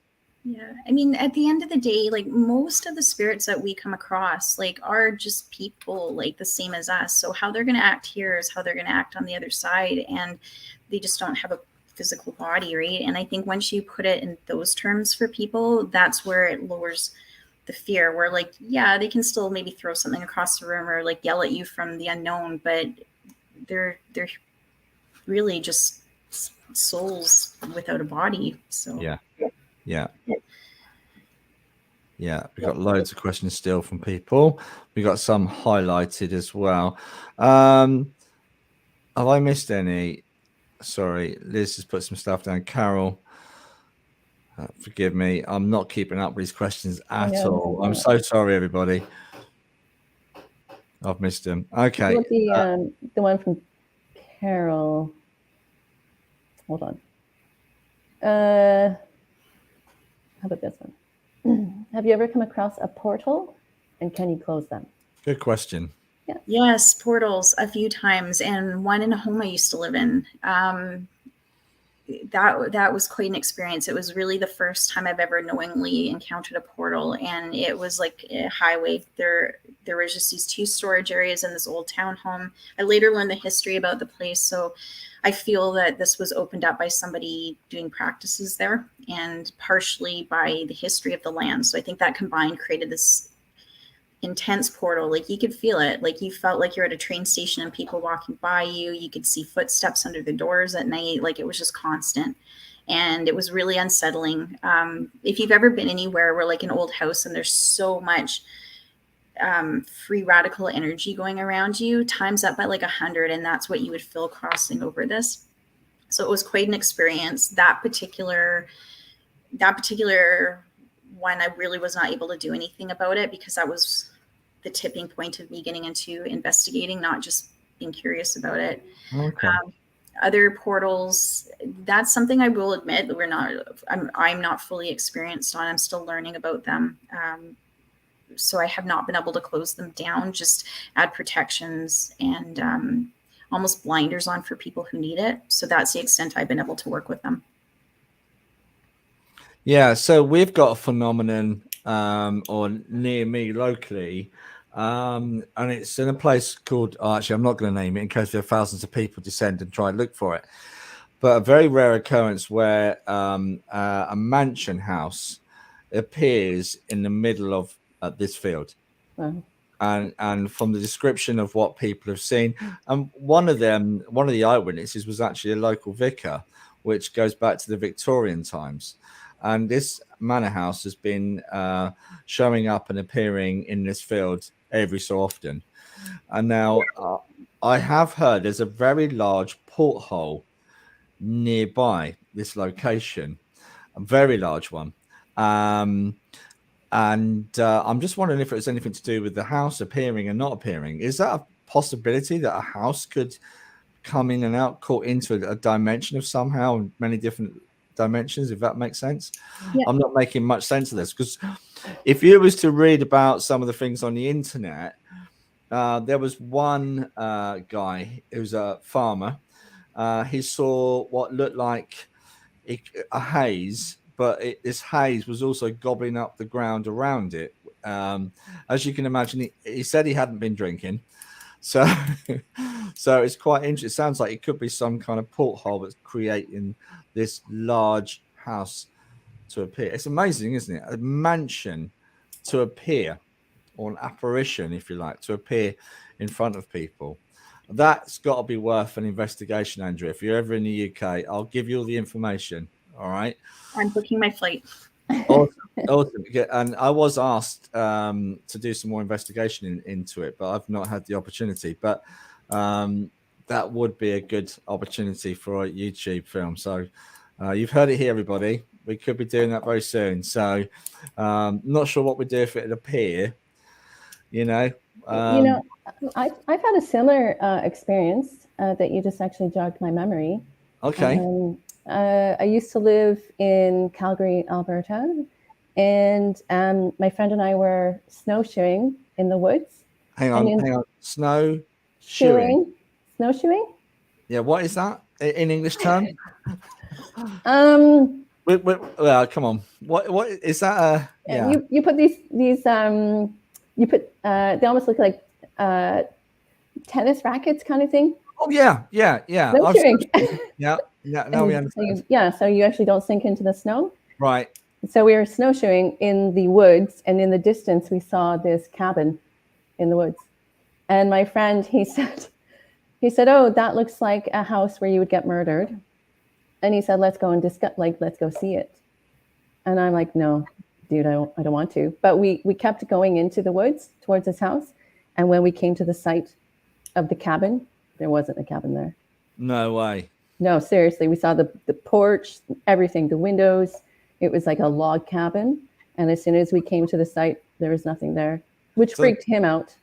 Yeah, I mean, at the end of the day, like, most of the spirits that we come across, like, are just people, like, the same as us. So how they're going to act here is how they're going to act on the other side, and they just don't have a physical body, right? And I think once you put it in those terms for people, that's where it lowers the fear. Where, like, yeah, they can still maybe throw something across the room or like yell at you from the unknown, but they're really just souls without a body. So we've got loads of questions still from people. We got some highlighted as well. Have I missed any? Sorry, Liz has put some stuff down. Carol, forgive me, I'm not keeping up with these questions at all. I'm so sorry, everybody. I've missed them. Okay. The one from Carol. Hold on. How about this one? Have you ever come across a portal, and can you close them? Good question. Yes, portals a few times, and one in a home I used to live in. That was quite an experience. It was really the first time I've ever knowingly encountered a portal, and it was like a highway. There was just these 2 storage areas in this old townhome. I later learned the history about the place, so I feel that this was opened up by somebody doing practices there, and partially by the history of the land. So I think that combined created this intense portal. Like you could feel it, like you felt like you're at a train station and people walking by you. You could see footsteps under the doors at night. Like it was just constant, and it was really unsettling. If you've ever been anywhere where like an old house and there's so much free radical energy going around you, times up by like 100, and that's what you would feel crossing over this. So it was quite an experience. That particular one, I really was not able to do anything about it, because that was the tipping point of me getting into investigating, not just being curious about it. Okay. Other portals, that's something I will admit that I'm not fully experienced on. I'm still learning about them. So I have not been able to close them down, just add protections and almost blinders on for people who need it. So that's the extent I've been able to work with them. Yeah, so we've got a phenomenon or near me locally, and it's in a place called, actually, I'm not going to name it in case there are thousands of people descend and try and look for it, but a very rare occurrence where a mansion house appears in the middle of this field. Wow. And from the description of what people have seen, and one of the eyewitnesses was actually a local vicar, which goes back to the Victorian times. And this manor house has been showing up and appearing in this field every so often. And now I have heard there's a very large porthole nearby this location, a very large one. And I'm just wondering if it was anything to do with the house appearing and not appearing. Is that a possibility that a house could come in and out, caught into a dimension of somehow many different dimensions, if that makes sense? Yeah. I'm not making much sense of this, because if you was to read about some of the things on the internet, there was one guy who's a farmer. He saw what looked like a haze, but this haze was also gobbling up the ground around it. As you can imagine, he said he hadn't been drinking. So it's quite interesting. It sounds like it could be some kind of porthole that's creating this large house to appear. It's amazing, isn't it? A mansion to appear, or an apparition, if you like, to appear in front of people. That's got to be worth an investigation, Andrea. If you're ever in the UK, I'll give you all the information. All right. I'm booking my flight. Awesome. And I was asked to do some more investigation into it, but I've not had the opportunity. But that would be a good opportunity for a YouTube film. So you've heard it here, everybody. We could be doing that very soon. So not sure what we do if it appear. I've had a similar experience that you just actually jogged my memory. Okay. I used to live in Calgary, Alberta, and my friend and I were snowshoeing in the woods. Hang on. Snowshoeing? Yeah, what is that in English term? Well, come on. What is that? Yeah. You put these they almost look like tennis rackets kind of thing. Oh yeah. Snowshoeing. Yeah. Now we understand. So you actually don't sink into the snow. Right. So we were snowshoeing in the woods, and in the distance we saw this cabin in the woods. And my friend, he said, "Oh, that looks like a house where you would get murdered." And he said, "Let's go and discuss. Let's go see it." And I'm like, "No, dude, I don't want to." But we kept going into the woods towards his house, and when we came to the site of the cabin, there wasn't a cabin there. No way. No, seriously, we saw the porch, everything, the windows. It was like a log cabin. And as soon as we came to the site, there was nothing there, which freaked him out.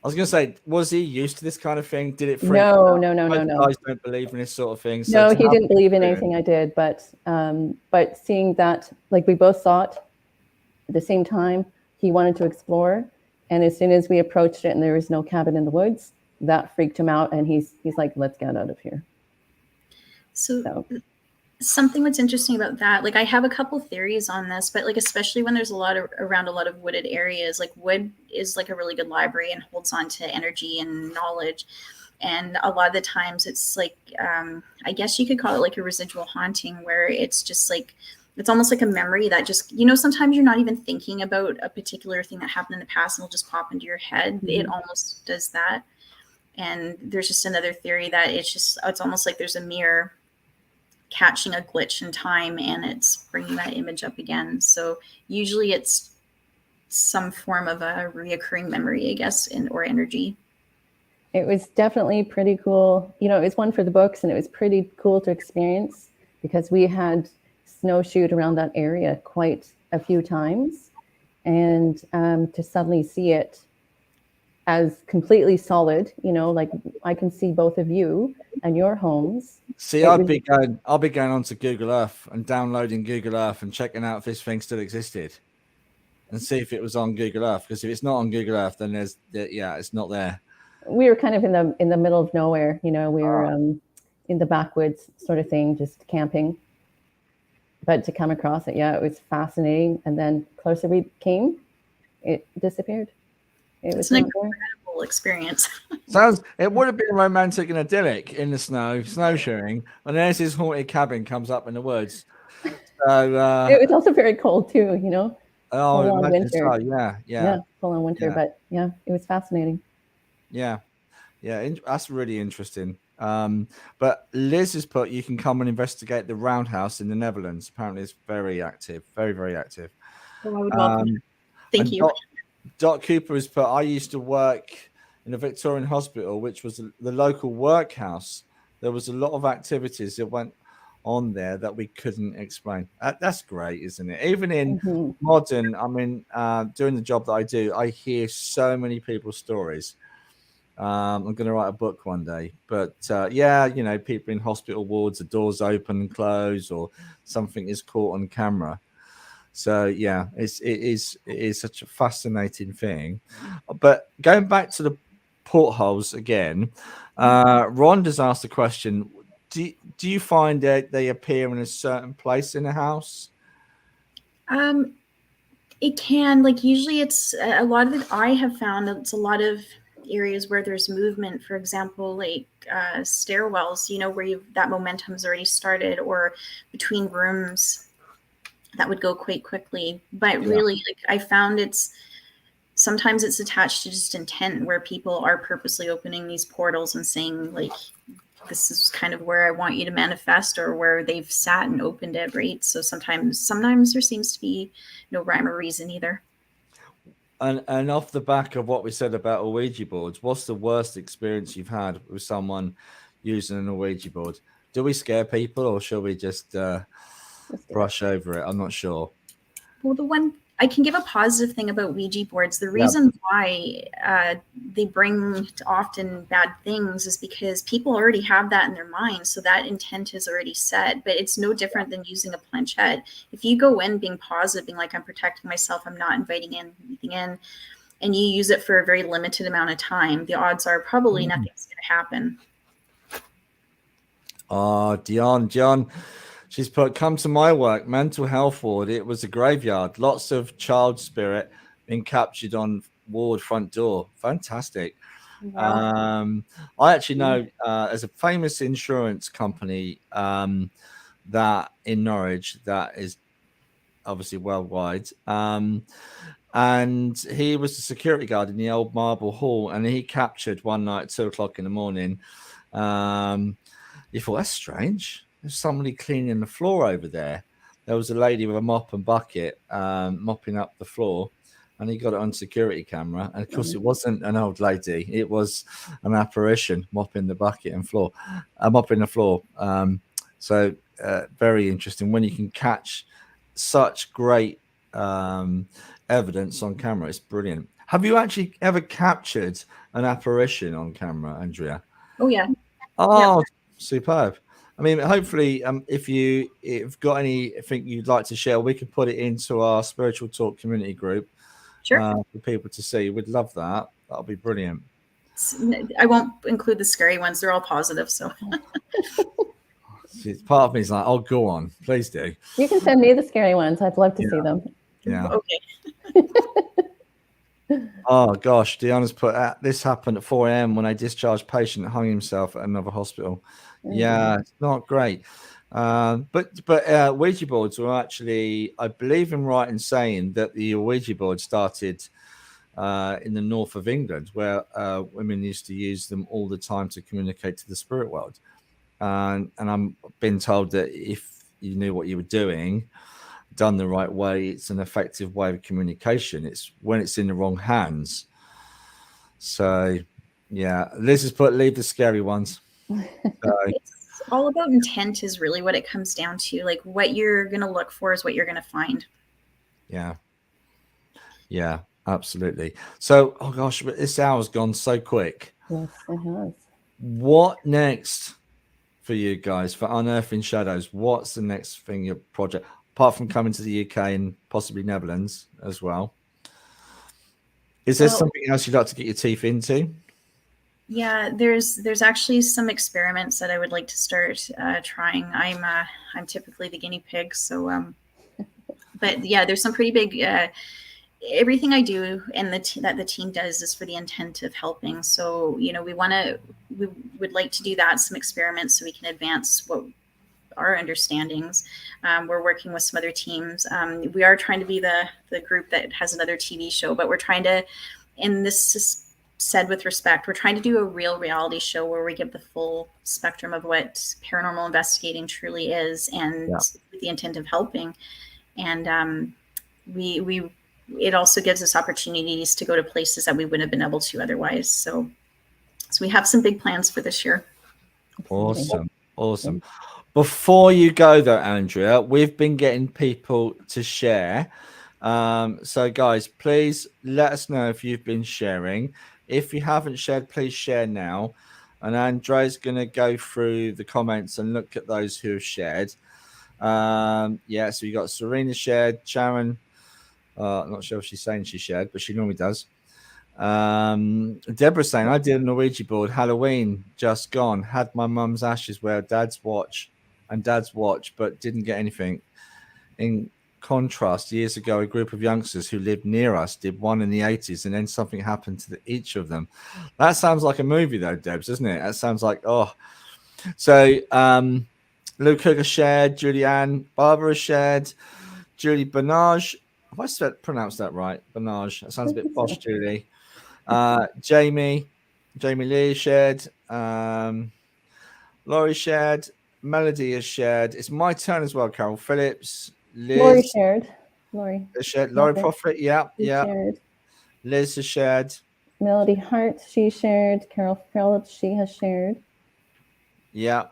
I was going to say, was he used to this kind of thing? Did it freak No. him out? Most guys don't believe in this sort of thing. So no, he didn't believe in anything I did. But seeing that, we both saw it at the same time, he wanted to explore. And as soon as we approached it and there was no cabin in the woods, that freaked him out. And he's like, let's get out of here. So something that's interesting about that, like I have a couple theories on this, but like especially when there's around a lot of wooded areas, like wood is like a really good library and holds on to energy and knowledge. And a lot of the times it's like, I guess you could call it like a residual haunting, where it's just like, it's almost like a memory that just, sometimes you're not even thinking about a particular thing that happened in the past and it'll just pop into your head. Mm-hmm. It almost does that. And there's just another theory that it's almost like there's a mirror catching a glitch in time and it's bringing that image up again. So usually it's some form of a reoccurring memory, I guess, or energy. It was definitely pretty cool. It was one for the books, and it was pretty cool to experience because we had snowshoed around that area quite a few times, and to suddenly see it as completely solid, like I can see both of you and your homes. See, I'll be going onto Google Earth and downloading Google Earth and checking out if this thing still existed, and see if it was on Google Earth. Because if it's not on Google Earth, then it's not there. We were kind of in the middle of nowhere, we were in the backwoods sort of thing, just camping. But to come across it, it was fascinating. And then closer we came, it disappeared. It was an incredible experience. It would have been romantic and idyllic in the snowshoeing, and there's this haunted cabin comes up in the woods. So it was also very cold too, Oh, full on winter. So, yeah, full on winter. Yeah. But it was fascinating. Yeah, that's really interesting. But Liz has put, you can come and investigate the Roundhouse in the Netherlands. Apparently, it's very active, very, very active. Well, I would welcome. Thank you. Doc Cooper has put, I used to work in a Victorian hospital, which was the local workhouse. There was a lot of activities that went on there that we couldn't explain. That's great, isn't it? Even in modern, doing the job that I do, I hear so many people's stories. I'm going to write a book one day, but people in hospital wards, the doors open and close, or something is caught on camera. So it is such a fascinating thing. But going back to the portholes again, Rhonda's asked the question: Do you find that they appear in a certain place in the house? It can, like, usually it's a lot of it. I have found that it's a lot of areas where there's movement, for example, like stairwells, where that momentum has already started, or between rooms that would go quite quickly. But really, like, I found sometimes it's attached to just intent, where people are purposely opening these portals and saying, like, this is kind of where I want you to manifest, or where they've sat and opened it, right? So sometimes there seems to be no rhyme or reason either. And off the back of what we said about Ouija boards, what's the worst experience you've had with someone using an Ouija board? Do we scare people, or shall we just brush over it? I'm not sure. Well, I can give a positive thing about Ouija boards. The reason why they bring often bad things is because people already have that in their mind. So that intent is already set, but it's no different than using a planchette. If you go in being positive, being like, I'm protecting myself, I'm not inviting anything in, and you use it for a very limited amount of time, the odds are probably nothing's going to happen. Oh, Dion. She's put, come to my work, mental health ward. It was a graveyard. Lots of child spirit being captured on ward front door. Fantastic. Wow. I actually know as a famous insurance company that in Norwich that is obviously worldwide. And he was the security guard in the old Marble Hall, and he captured one night at 2:00 in the morning. You thought, that's strange. There's somebody cleaning the floor over there. There was a lady with a mop and bucket mopping up the floor, and he got it on security camera. And of course, it wasn't an old lady; it was an apparition mopping the bucket and mopping the floor. So very interesting when you can catch such great evidence on camera. It's brilliant. Have you actually ever captured an apparition on camera, Andrea? Oh yeah. Oh, superb. I mean, hopefully, if you've got anything you'd like to share, we can put it into our Spiritual Talk community group, Sure. for people to see. We'd love that. That'll be brilliant. I won't include the scary ones. They're all positive. So Part of me is like, oh, go on, please do. You can send me the scary ones. I'd love to see them. Yeah. Okay. Oh gosh, Deanna's put this happened at 4 a.m. when a discharged patient hung himself at another hospital. Yeah, it's not great. But Ouija boards were actually, I believe I'm right in saying that the Ouija board started in the north of England, where women used to use them all the time to communicate to the spirit world. And I'm been told that if you knew what you were doing, done the right way, it's an effective way of communication. It's when it's in the wrong hands. So, yeah, Liz has put leave the scary ones. It's all about intent is really what it comes down to. Like what you're going to look for is what you're going to find. Yeah. Yeah, absolutely. So, oh gosh, but this hour's gone so quick. Yes, it has. What next for you guys for Unearthing Shadows? What's the next thing, your project, apart from coming to the UK and possibly Netherlands as well? Is there something else you'd like to get your teeth into? Yeah, there's actually some experiments that I would like to start trying. I'm typically the guinea pig, so but yeah, there's some pretty big. Everything I do and that the team does is for the intent of helping. So we would like to do that, some experiments, so we can advance what our understandings. We're working with some other teams. We are trying to be the group that has another TV show, but we're trying to, and this is said with respect, we're trying to do a real reality show where we give the full spectrum of what paranormal investigating truly is, and with the intent of helping. And it also gives us opportunities to go to places that we wouldn't have been able to otherwise. So we have some big plans for this year. Awesome. Before you go though, Andrea, we've been getting people to share. So guys, please let us know if you've been sharing. If you haven't shared, please share now. And Andrea's going to go through the comments and look at those who have shared. So you got Serena shared, Sharon. I'm not sure if she's saying she shared, but she normally does. Deborah saying, I did a Ouija board Halloween just gone. Had my mum's ashes where dad's watch, but didn't get anything. In contrast, years ago, a group of youngsters who lived near us did one in the 80s, and then something happened to each of them. That sounds like a movie, though, Debs, doesn't it? That sounds like, So, Luke Hooker shared, Julianne, Barbara shared, Julie Bernage. Have I pronounced that right? Bernage. That sounds a bit posh, Julie. Jamie Lee shared. Laurie shared. Melody has shared. It's my turn as well, Carol Phillips. Liz. Laurie shared. Laurie Prophet. Yeah. Shared. Liz has shared. Melody Hart, she shared. Carol Phillips, she has shared. Yeah.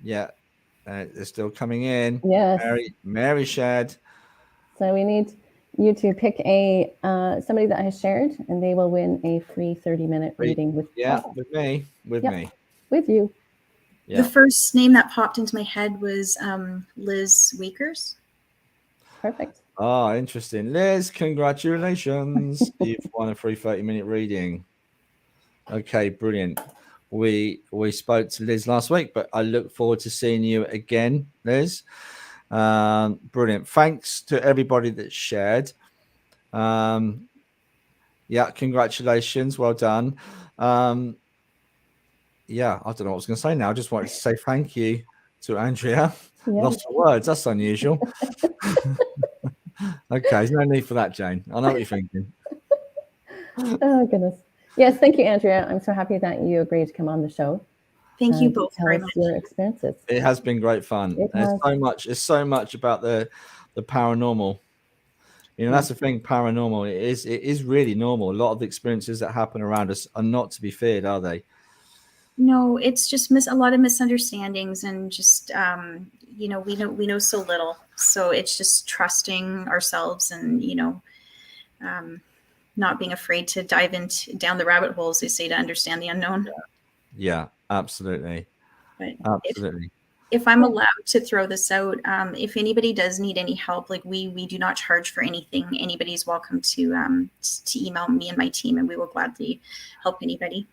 They're still coming in. Yes. Mary shared. So we need you to pick somebody that has shared, and they will win a free 30-minute reading with me. With you. Yeah. The first name that popped into my head was Liz Weekers. Perfect. Oh, interesting. Liz, congratulations. You've won a free 30-minute reading. Okay, brilliant. We spoke to Liz last week, but I look forward to seeing you again, Liz. Brilliant. Thanks to everybody that shared. Congratulations. Well done. I don't know what I was going to say now. I just wanted to say thank you to Andrea. Lost for words. That's unusual. Okay, there's no need for that, Jane. I know what you're thinking. Oh, goodness. Yes, thank you, Andrea. I'm so happy that you agreed to come on the show. Thank you both very much. Your experiences. It has been great fun. It's so much about the paranormal. That's the thing. Paranormal. It is really normal. A lot of the experiences that happen around us are not to be feared, are they? No, it's just a lot of misunderstandings, and just we know so little. So it's just trusting ourselves, and not being afraid to dive down the rabbit holes, they say, to understand the unknown. Yeah, absolutely. But absolutely. if I'm allowed to throw this out, if anybody does need any help, like we do not charge for anything. Anybody's welcome to email me and my team, and we will gladly help anybody.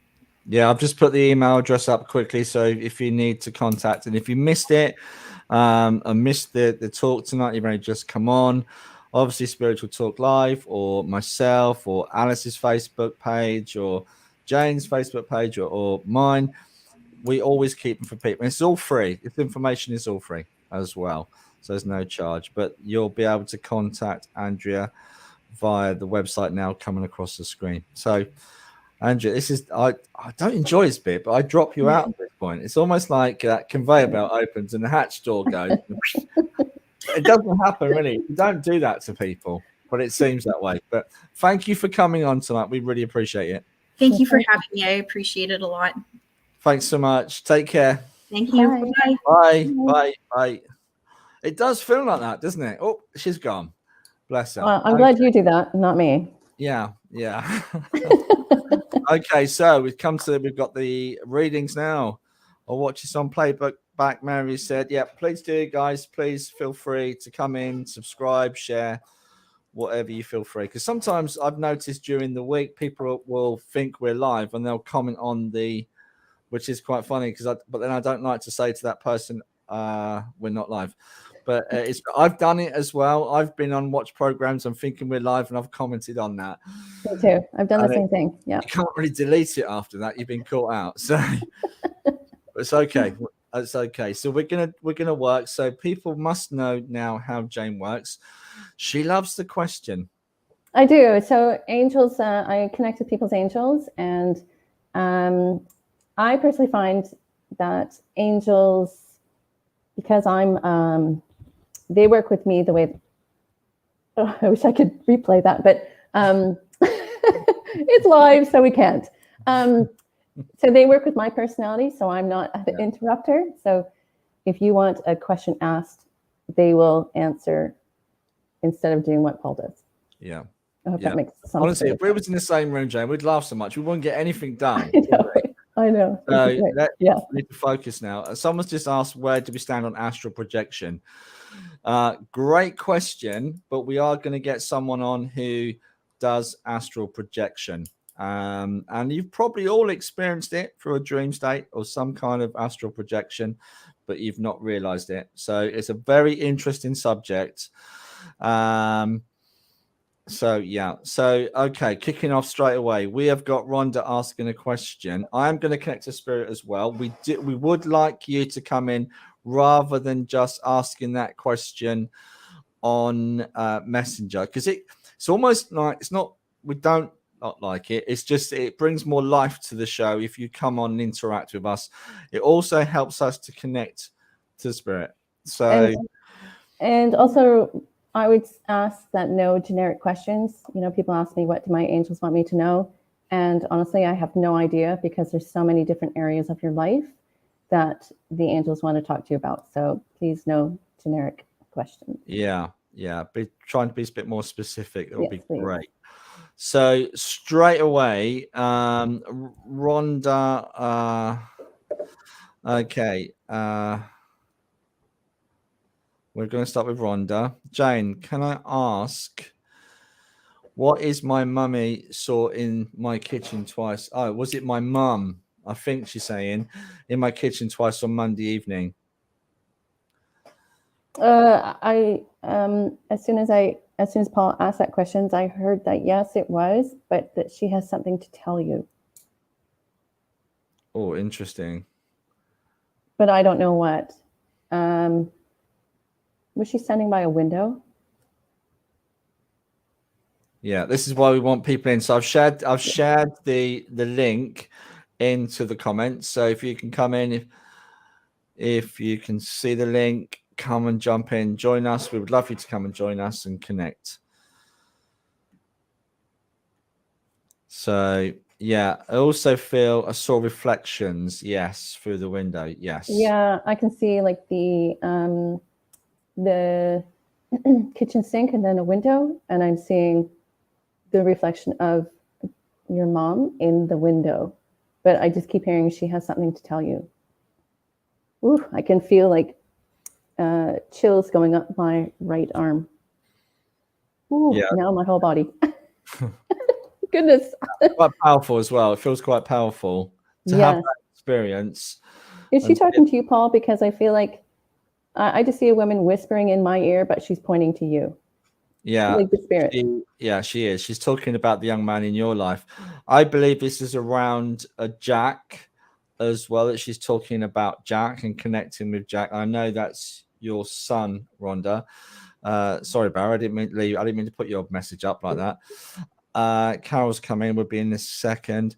Yeah, I've just put the email address up quickly, so if you need to contact, and if you missed it, and missed the talk tonight, you've only just come on, obviously Spiritual Talk Live, or myself, or Alice's Facebook page, or Jane's Facebook page, or mine, we always keep them for people. It's all free. This information is all free as well, so there's no charge. But you'll be able to contact Andrea via the website now coming across the screen. So, Andrea, this is I don't enjoy this bit, but I drop you out at this point. It's almost like that conveyor belt opens and the hatch door goes. It doesn't happen, really. You don't do that to people, but it seems that way. But thank you for coming on tonight. We really appreciate it. Thank you for having me. I appreciate it a lot. Thanks so much. Take care. Thank you. Bye. Bye. Bye. Bye. Bye. It does feel like that, doesn't it? Oh, she's gone. Bless her. Well, I'm glad you do that, not me. Yeah. Yeah. Okay, so we've got the readings now. I'll watch this on playback. Mary said, yeah, please do, guys. Please feel free to come in, subscribe, share, whatever you feel free. Because sometimes I've noticed during the week, people will think we're live and they'll comment on which is quite funny but then I don't like to say to that person, we're not live. But I've done it as well. I've been on watch programs and thinking we're live, and I've commented on that. Me too. I've done the same thing. Yeah. You can't really delete it after that. You've been caught out. So it's okay. It's okay. So we're gonna work. So people must know now how Jane works. She loves the question. I do. So angels, I connect with people's angels, and I personally find that angels, because they work with me the way. Oh, I wish I could replay that, but it's live, so we can't. So they work with my personality, so I'm not the interrupter. So if you want a question asked, they will answer instead of doing what Paul does. Yeah. I hope that makes sense. Honestly, if we was in the same room, Jane, we'd laugh so much we wouldn't get anything done. I know. So we need to focus now. Someone's just asked, where do we stand on astral projection? Great question, but we are going to get someone on who does astral projection. And you've probably all experienced it through a dream state or some kind of astral projection, but you've not realized it. So it's a very interesting subject. Okay, kicking off straight away, we have got Rhonda asking a question. I am going to connect to Spirit as well. We would like you to come in rather than just asking that question on Messenger, because it's almost like we don't not like it. It's just it brings more life to the show if you come on and interact with us. It also helps us to connect to Spirit. So and also, I would ask that no generic questions. People ask me, what do my angels want me to know? And honestly, I have no idea, because there's so many different areas of your life that the angels want to talk to you about. So please, no generic questions. Yeah. Trying to be a bit more specific. It would be please. Great. So straight away, Rhonda, okay. We're going to start with Rhonda. Jane, can I ask, what is my mummy saw in my kitchen twice? Oh, was it my mum? I think she's saying in my kitchen twice on Monday evening. As soon as Paul asked that question, I heard that yes, it was, but that she has something to tell you. Oh, interesting. But I don't know what. Was she standing by a window? Yeah, this is why we want people in. So I've shared the link into the comments. So if you can come in, if you can see the link, come and jump in, join us. We would love you to come and join us and connect. So yeah, I also saw reflections. Yes, through the window. Yes. Yeah, I can see like the kitchen sink and then a window, and I'm seeing the reflection of your mom in the window. But I just keep hearing she has something to tell you. Ooh, I can feel like chills going up my right arm. Ooh, Yeah. now my whole body. Goodness. Quite powerful as well. It feels quite powerful to have Yes. that experience. Is she talking to you, Paul? Because I feel like I just see a woman whispering in my ear, but she's pointing to you. Yeah. Like the spirit. She is. She's talking about the young man in your life. I believe this is around Jack as well, that she's talking about Jack and connecting with Jack. I know that's your son, Rhonda. Sorry, Barry, I didn't mean to put your message up like that. Carol's coming. We'll be in this second.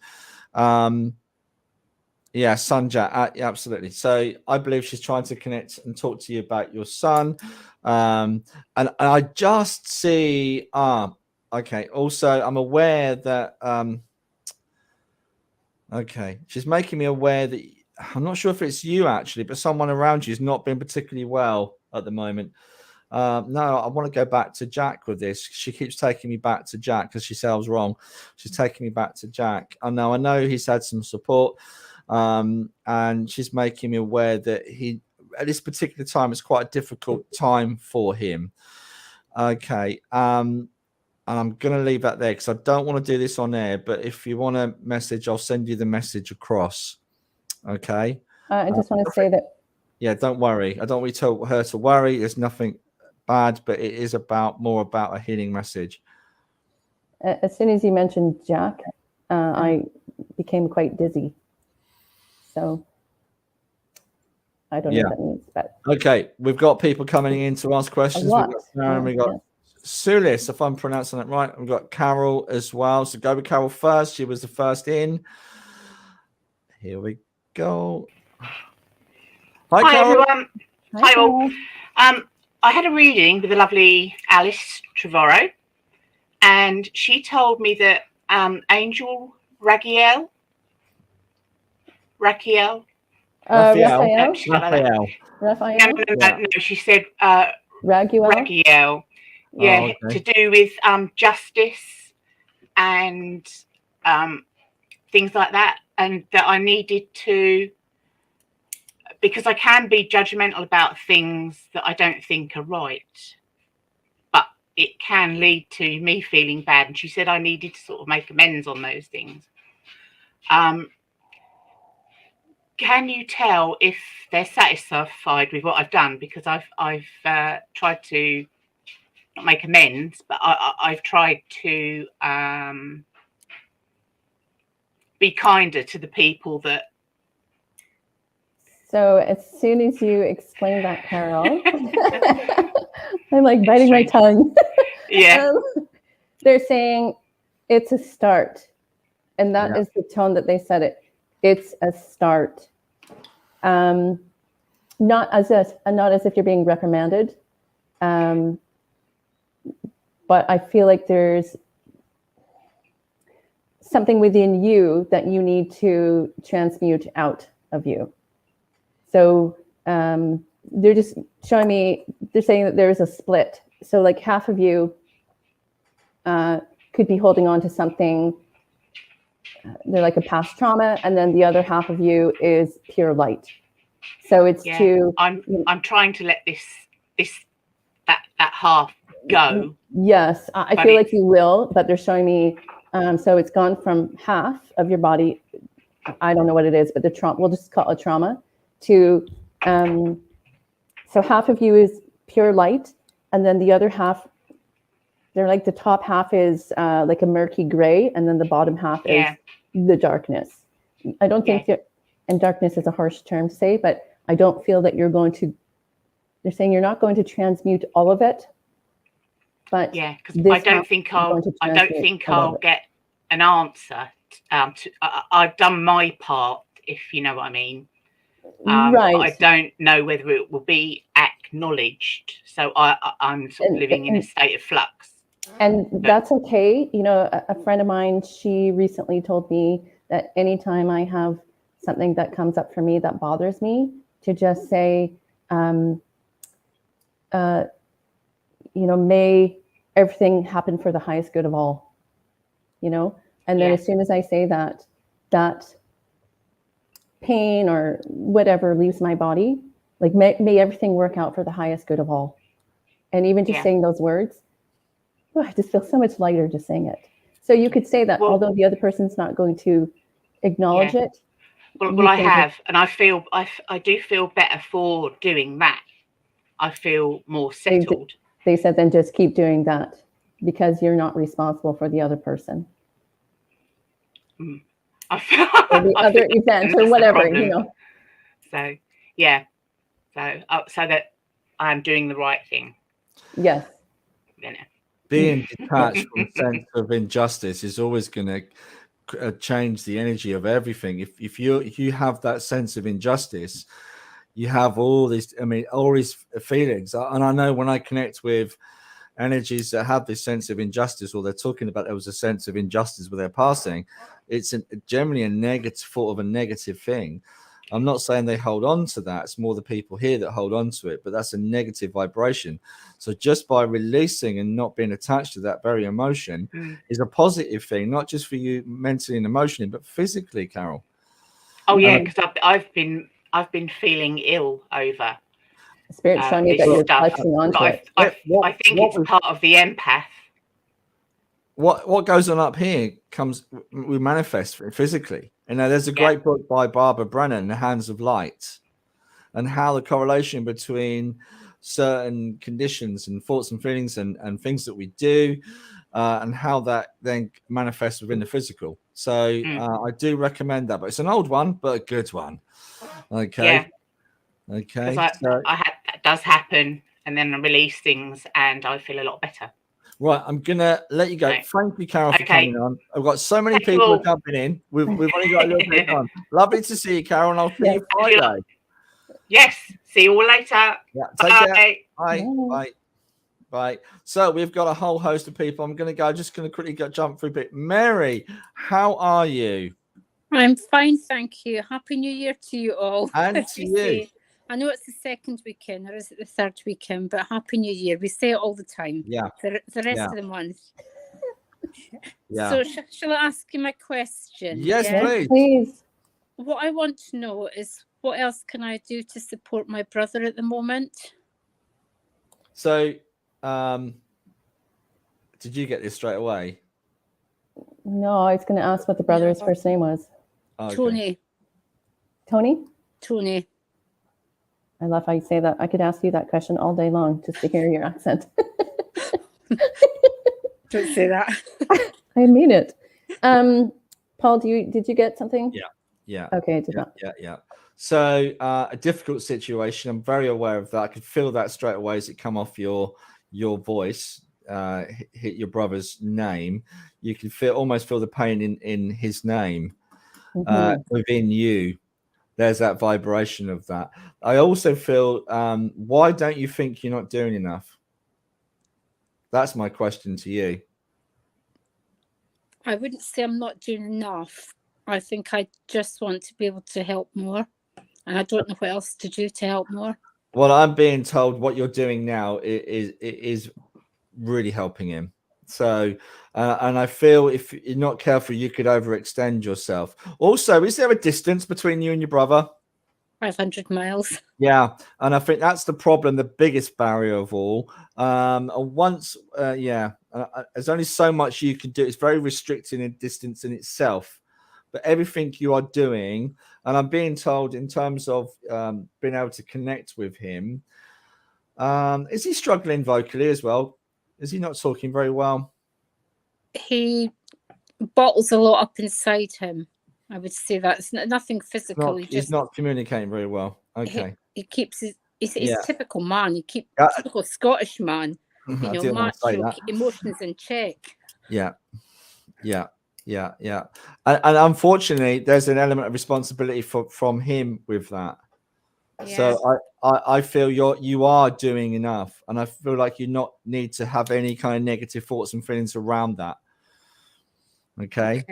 Yeah, son Jack. Yeah, absolutely. So I believe she's trying to connect and talk to you about your son. And I just see. Okay. Also, I'm aware that. Okay, she's making me aware that I'm not sure if it's you actually, but someone around you has not been particularly well at the moment. No, I want to go back to Jack with this. She keeps taking me back to Jack because she said I was wrong. She's taking me back to Jack. I know he's had some support, and she's making me aware that he, at this particular time, it's quite a difficult time for him. Okay, and I'm going to leave that there because I don't want to do this on air. But if you want a message, I'll send you the message across. Okay. I just want to say that. Yeah, don't worry. I don't want you to her to worry. There's nothing bad, but it is more about a healing message. As soon as you mentioned Jack, I became quite dizzy. So I don't know what that means, but okay, we've got people coming in to ask questions. A lot. We've got Karen, we've got Sulis, if I'm pronouncing that right. We've got Carol as well. So go with Carol first. She was the first in. Here we go. Hi, Carol. Everyone. Hi all. I had a reading with the lovely Alice Trevorrow, and she told me that Angel Raguel. Raphael. No, she said Raguel. Yeah, to do with justice and things like that, and that I needed to, because I can be judgmental about things that I don't think are right, but it can lead to me feeling bad. And she said I needed to sort of make amends on those things. Can you tell if they're satisfied with what I've done? Because I've tried to not make amends, but I've tried to be kinder to the people that. So as soon as you explain that, Carol, I'm like biting my tongue. Yeah. They're saying it's a start, and that is the tone that they said it. It's a start. Not as if you're being reprimanded. But I feel like there's something within you that you need to transmute out of you. So they're just showing me, they're saying that there's a split. So like half of you could be holding on to something, they're like a past trauma, and then the other half of you is pure light. So it's I'm trying to let that half go. Yes, I feel like you will, but they're showing me, so it's gone from half of your body, I don't know what it is, but the trauma, we'll just call it trauma, to, so half of you is pure light, and then the other half, they're like the top half is like a murky gray, and then the bottom half is the darkness. I don't think that, and darkness is a harsh term to say, but I don't feel that you're going to, they're saying you're not going to transmute all of it. But because I don't think I'll get an answer. I've done my part, if you know what I mean. Right. I don't know whether it will be acknowledged. So I'm sort of living in a state of flux. And that's okay. You know, a friend of mine, she recently told me that anytime I have something that comes up for me that bothers me, to just say, you know, may everything happen for the highest good of all, you know? And then as soon as I say that, that pain or whatever leaves my body, like may everything work out for the highest good of all. And even just saying those words, I just feel so much lighter just saying it. So you could say that, although the other person's not going to acknowledge it. Well, I have, and I do feel better for doing that. I feel more settled. They said then just keep doing that because you're not responsible for the other person. I feel, or the other event or whatever, you know. So yeah, so that I'm doing the right thing. Yes. You know. Being detached from sense of injustice is always going to change the energy of everything. If you have that sense of injustice, you have all these feelings. And I know when I connect with energies that have this sense of injustice, or they're talking about there was a sense of injustice with their passing, it's generally a negative thing. I'm not saying they hold on to that. It's more the people here that hold on to it, but that's a negative vibration. So just by releasing and not being attached to that very emotion is a positive thing, not just for you mentally and emotionally, but physically, Carol. Oh yeah, because I've been feeling ill over Spirit showing me that you're touching onto it. I think it's part of the empath. What goes on up here we manifest physically. You know, there's a great book by Barbara Brennan, The Hands of Light, and how the correlation between certain conditions and thoughts and feelings and things that we do, and how that then manifests within the physical. So I do recommend that, but it's an old one, but a good one. Okay. Yeah. Okay. That does happen, and then I release things, and I feel a lot better. Right, I'm gonna let you go. Okay. Thank you, Carol, for coming on. I've got so many people jumping in. We've only got a little bit of time. Lovely to see you, Carol, and I'll see you Friday. Yes, see you all later. Yeah, take care. Bye. So we've got a whole host of people. I'm just gonna quickly jump through a bit. Mary, how are you? I'm fine, thank you. Happy New Year to you all. And to you. I know it's the second weekend, or is it the third weekend? But Happy New Year. We say it all the time. Yeah. The rest of the month. Yeah. So shall I ask you my question? Yes, please. What I want to know is, what else can I do to support my brother at the moment? So, did you get this straight away? No, I was going to ask what the brother's first name was. Oh, okay. Tony. Tony. I love how you say that. I could ask you that question all day long just to hear your accent. Don't say that. I mean it. Paul, did you get something? Yeah. Okay, I did not. Yeah. So a difficult situation. I'm very aware of that. I could feel that straight away as it come off your voice, hit your brother's name. You can almost feel the pain in his name within you. There's that vibration of that. I also feel, why don't you think you're not doing enough? That's my question to you. I wouldn't say I'm not doing enough. I think I just want to be able to help more. And I don't know what else to do to help more. Well, I'm being told what you're doing now is really helping him. So, and I feel if you're not careful, you could overextend yourself. Also, is there a distance between you and your brother? 500 miles. Yeah, and I think that's the problem, the biggest barrier of all. There's only so much you can do. It's very restricting in distance in itself. But everything you are doing, and I'm being told in terms of being able to connect with him, is he struggling vocally as well? Is he not talking very well? He bottles a lot up inside him. I would say that it's nothing physical. He's not communicating very well. Okay. He keeps he's typical man. Typical Scottish man. Macho, emotions in check. Yeah. And unfortunately, there's an element of responsibility from him with that. Yeah. So I feel you are doing enough, and I feel like you not need to have any kind of negative thoughts and feelings around that. Okay.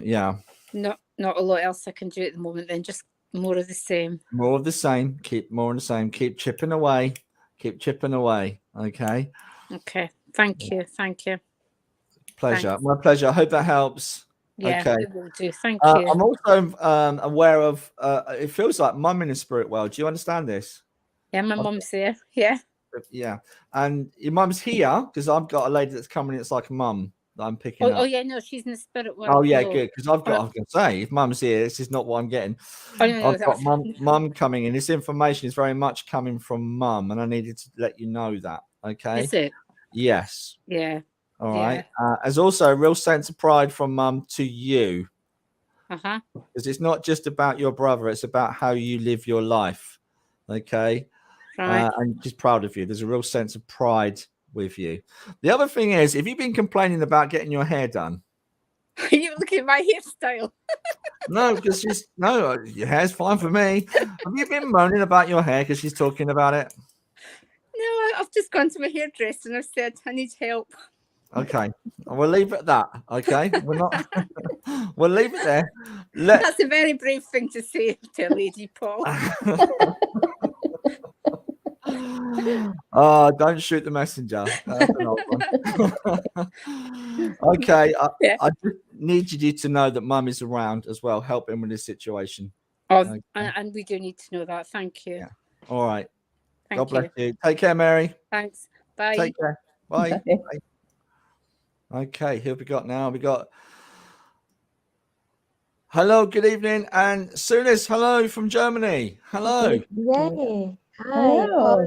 Yeah. Not a lot else I can do at the moment. Then just more of the same. More of the same. Keep more of the same. Keep chipping away. Okay. Okay. Thank you. Pleasure. My pleasure. I hope that helps. Yeah, Okay. it will do. Thank you. I'm also aware of. It feels like mum in the spirit world. Do you understand this? Yeah, my mum's there. Yeah. Yeah, and your mum's here because I've got a lady that's coming. It's like a mum that I'm picking up. Oh yeah, no, she's in the spirit world. Oh yeah, no. good. Because I was going to say, if mum's here, this is not what I'm getting. Oh, no, I've got mum coming in. This information is very much coming from mum, and I needed to let you know that. Okay. Is it? Yes. Yeah. All right. There's also a real sense of pride from mum to you. Uh-huh. Because it's not just about your brother; it's about how you live your life. Okay. Right. And she's proud of you. There's a real sense of pride with you. The other thing is, if you've been complaining about getting your hair done, Are you looking at my hairstyle? no, because your hair's fine for me. Have you been moaning about your hair because she's talking about it? No, I've just gone to my hairdresser and I've said I need help. Okay, we'll leave it at that. Okay, we're not. We'll leave it there. That's a very brave thing to say to a lady, Paul. Oh, don't shoot the messenger. That's an old one. Okay, I just need you to know that mum is around as well, helping with this situation. Oh, okay. and we do need to know that. Thank you. Yeah. All right. Thank God bless you. Take care, Mary. Thanks. Bye. Take care. Bye. Bye. Bye. Okay, who have we got now? We got. Hello, good evening, and Sunis, hello from Germany. Hello. Yay. Hi. Hello.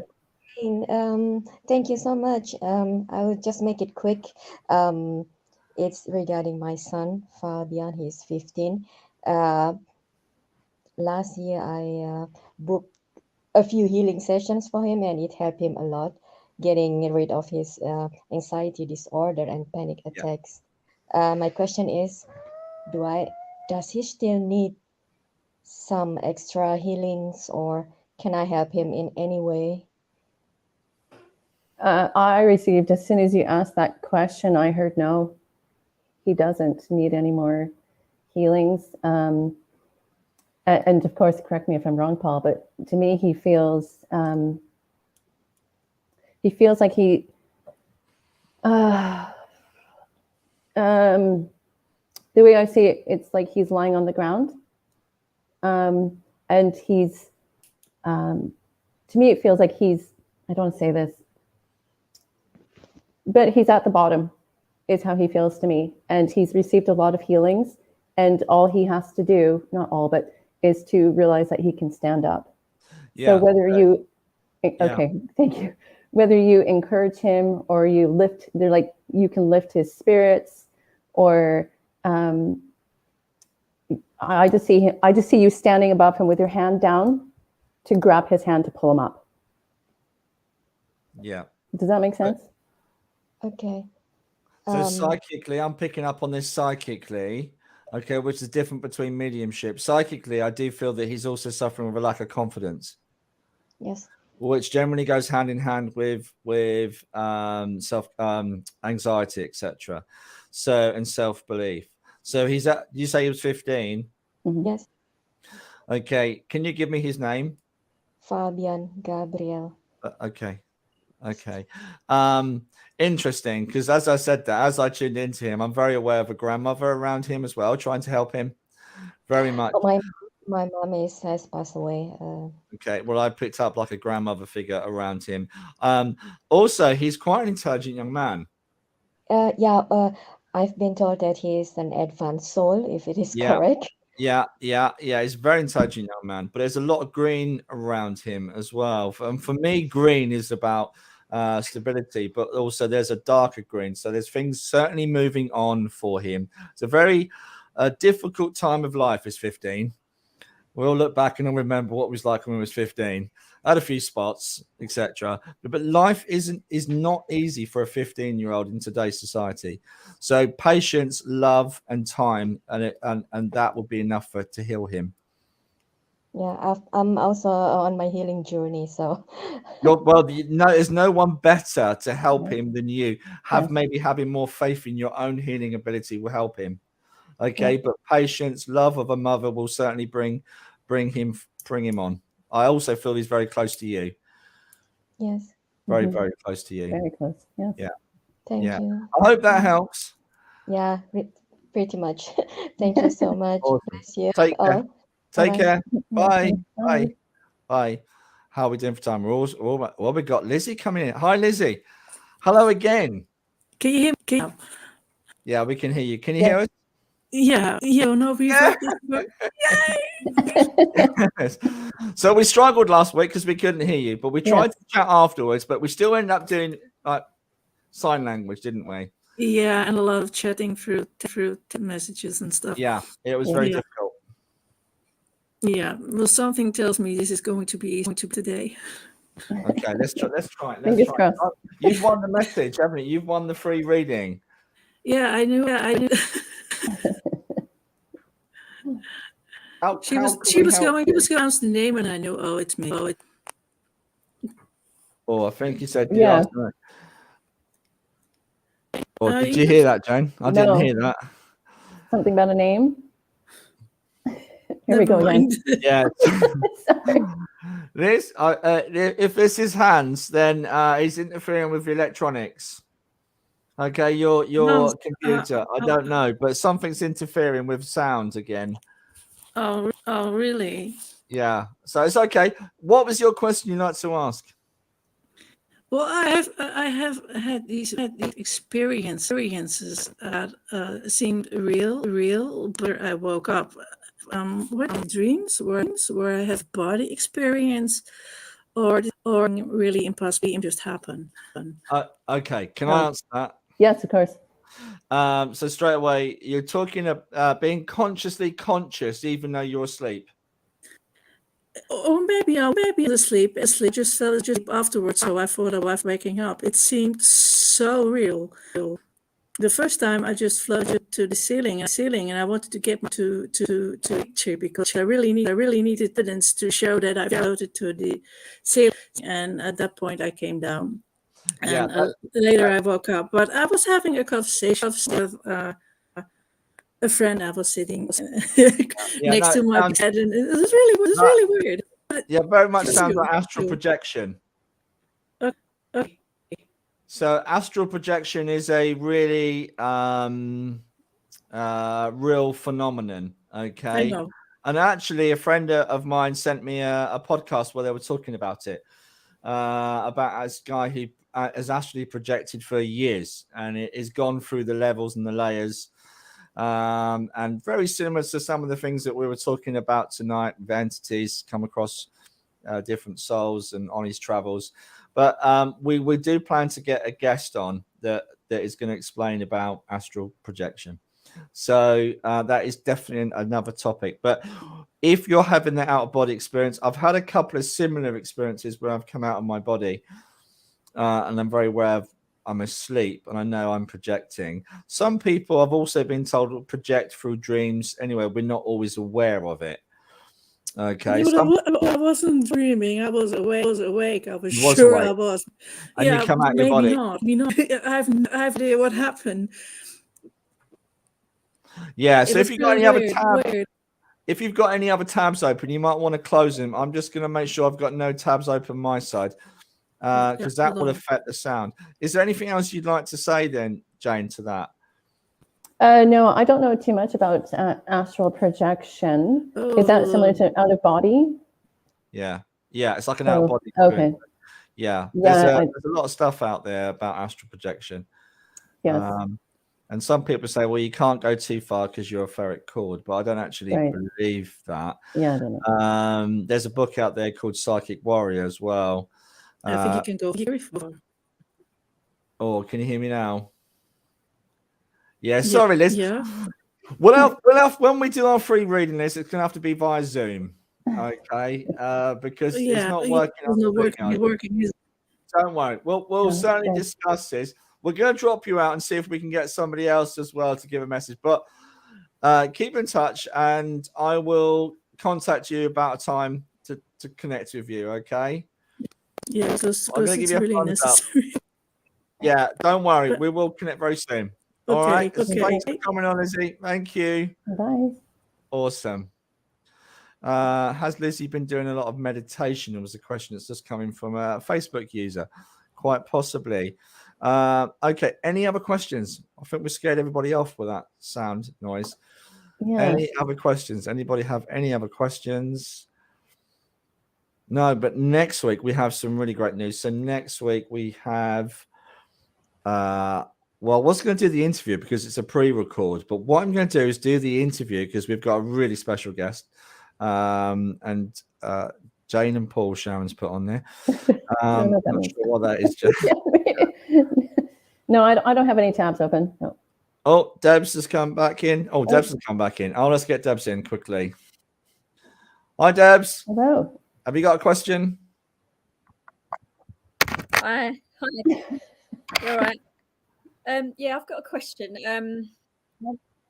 Thank you so much. I will just make it quick. It's regarding my son, Fabian. He's 15. Last year, I booked a few healing sessions for him, and it helped him a lot, getting rid of his anxiety disorder and panic attacks. My question is, does he still need some extra healings, or can I help him in any way? I received, as soon as you asked that question, I heard no, he doesn't need any more healings. And of course, correct me if I'm wrong, Paul, but to me, he feels like the way I see it, it's like he's lying on the ground. And he's, to me, it feels like he's, I don't want to say this, but he's at the bottom is how he feels to me. And he's received a lot of healings, and all he has to do, not all, but is to realize that he can stand up. So whether you, thank you. Whether you encourage him or you lift, they're like, you can lift his spirits, or I just see you standing above him with your hand down to grab his hand to pull him up. Yeah. Does that make sense? Okay. So psychically, I'm picking up on this psychically, okay, which is different between mediumship. Psychically, I do feel that he's also suffering with a lack of confidence. Yes. Which generally goes hand in hand with self anxiety, etc. So, and self-belief. So he's at, you say he was 15? Mm-hmm. Yes. Okay. Can you give me his name? Fabian Gabriel. Okay. Interesting, because as I said that, as I tuned into him, I'm very aware of a grandmother around him as well, trying to help him very much. Oh, my mom has passed away. Okay, well, I picked up like a grandmother figure around him. Also, he's quite an intelligent young man. I've been told that he is an advanced soul, if it is correct. Yeah. He's a very intelligent young man, but there's a lot of green around him as well. For me, green is about stability, but also there's a darker green. So there's things certainly moving on for him. It's a very difficult time of life. Is 15. We'll look back and remember what it was like when we was 15. I had a few spots, etc. But life is not easy for a 15-year-old in today's society. So patience, love, and time, and that will be enough to heal him. Yeah, I'm also on my healing journey. So, there's no one better to help him than you. Maybe having more faith in your own healing ability will help him. Okay, but patience, love of a mother will certainly bring him on. I also feel he's very close to you. Yes. Very, very close to you. Very close. Yes. Yeah. Thank you. I hope that helps. Yeah. pretty much. Thank you so much. Awesome. Bless you. Take care. all. Take Bye-bye. care. Bye. Bye. Bye. Bye. How are we doing for time? Well, we got Lizzie coming in. Hi, Lizzie. Hello again. Can you hear me? Yeah, we can hear you. Can you hear us? Yeah. No, we've heard this before. Yes. So we struggled last week because we couldn't hear you, but we tried to chat afterwards, but we still ended up doing sign language, didn't we? Yeah, and a lot of chatting through messages and stuff. Yeah, it was very difficult. Yeah, well, something tells me this is going to be today. Okay, let's try. Fingers crossed. You've won the message, haven't you? You've won the free reading. Yeah, I knew. She was going to announce the name, and I knew. Oh, it's me. Oh, I think you said yeah. Or did you hear that, Jane? I didn't hear that. Something about a name. Here we go again. Yeah. This, if this is Hans, then he's interfering with the electronics. Okay, your computer. I don't know, but something's interfering with sound again. Oh, really? Yeah. So it's okay. What was your question you'd like to ask? Well, I have had these experiences that seemed real, but I woke up. What dreams where I have body experience, or really impossible just happen? Okay, can I answer that? Yes, of course. So straight away, you're talking about being consciously conscious, even though you're asleep. Or maybe asleep, just fell asleep afterwards. So I thought I was waking up. It seemed so real. The first time I just floated to the ceiling, and I wanted to get to picture because I really needed evidence to show that I floated to the ceiling. And at that point, I came down. And later I woke up. But I was having a conversation with a friend. I was sitting next to my bed, and it was really weird. Yeah, very much sounds like astral projection. Okay. So astral projection is a really real phenomenon. Okay. I know. And actually, a friend of mine sent me a podcast where they were talking about it, about this guy who has actually projected for years, and it has gone through the levels and the layers. And very similar to some of the things that we were talking about tonight, with entities come across different souls and on his travels. But we do plan to get a guest on that is going to explain about astral projection. So that is definitely another topic. But if you're having that out-of-body experience, I've had a couple of similar experiences where I've come out of my body and I'm very aware of I'm asleep and I know I'm projecting. Some people I've also been told will project through dreams. Anyway, we're not always aware of it. Okay. Yeah, I wasn't dreaming. I was awake. I was sure awake. I was. And you come out your body. Maybe not. I have no idea what happened. Yeah. So if you've got any other tabs, if you've got any other tabs open, you might want to close them. I'm just going to make sure I've got no tabs open my side. Because that will affect the sound. Is there anything else you'd like to say then, Jane, to that? No, I don't know too much about astral projection. Is that similar to out of body? Yeah, it's like an out of body. Okay. Yeah, there's a lot of stuff out there about astral projection. Yes. And some people say, well, you can't go too far because you're a ferret cord, but I don't actually believe that. Yeah, I don't know. There's a book out there called Psychic Warrior as well. I think you can go very far. Oh, can you hear me now? Yeah, sorry, Liz. Yeah. Well, when we do our free reading list, it's going to have to be via Zoom, okay? Because it's not working. Don't worry. We'll certainly discuss this. We're going to drop you out and see if we can get somebody else as well to give a message. But keep in touch, and I will contact you about a time to connect with you, okay? Yeah, because it's really necessary. Yeah, don't worry. We will connect very soon. All right. Okay. Thanks for coming on, Lizzie. Thank you. Bye. Awesome. Has Lizzie been doing a lot of meditation? It was a question that's just coming from a Facebook user. Quite possibly. Okay, any other questions? I think we scared everybody off with that sound noise. Yeah. Any other questions? Anybody have any other questions? No, but next week we have some really great news. So next week we have well, I was going to do the interview because it's a pre-record, but what I'm going to do is do the interview because we've got a really special guest. And Jane and Paul Sharon's put on there. I'm not sure what that is, Jane. No, I don't have any tabs open. No. Oh, Debs has come back in. Oh, Debs has come back in. Oh, let's get Debs in quickly. Hi, Debs. Hello. Have you got a question? Hi. All right. Yeah, I've got a question.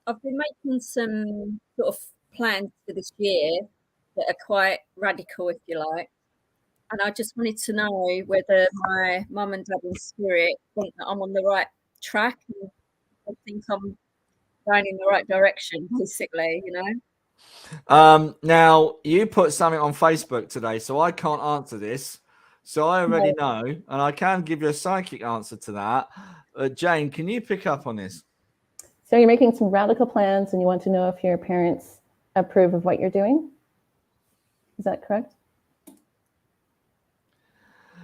I've been making some sort of plans for this year that are quite radical, if you like. And I just wanted to know whether my mum and dad in spirit think that I'm on the right track and I think I'm going in the right direction, basically, you know. Now, you put something on Facebook today, so I can't answer this. So I already know, and I can give you a psychic answer to that. Jane, can you pick up on this? So you're making some radical plans and you want to know if your parents approve of what you're doing? Is that correct?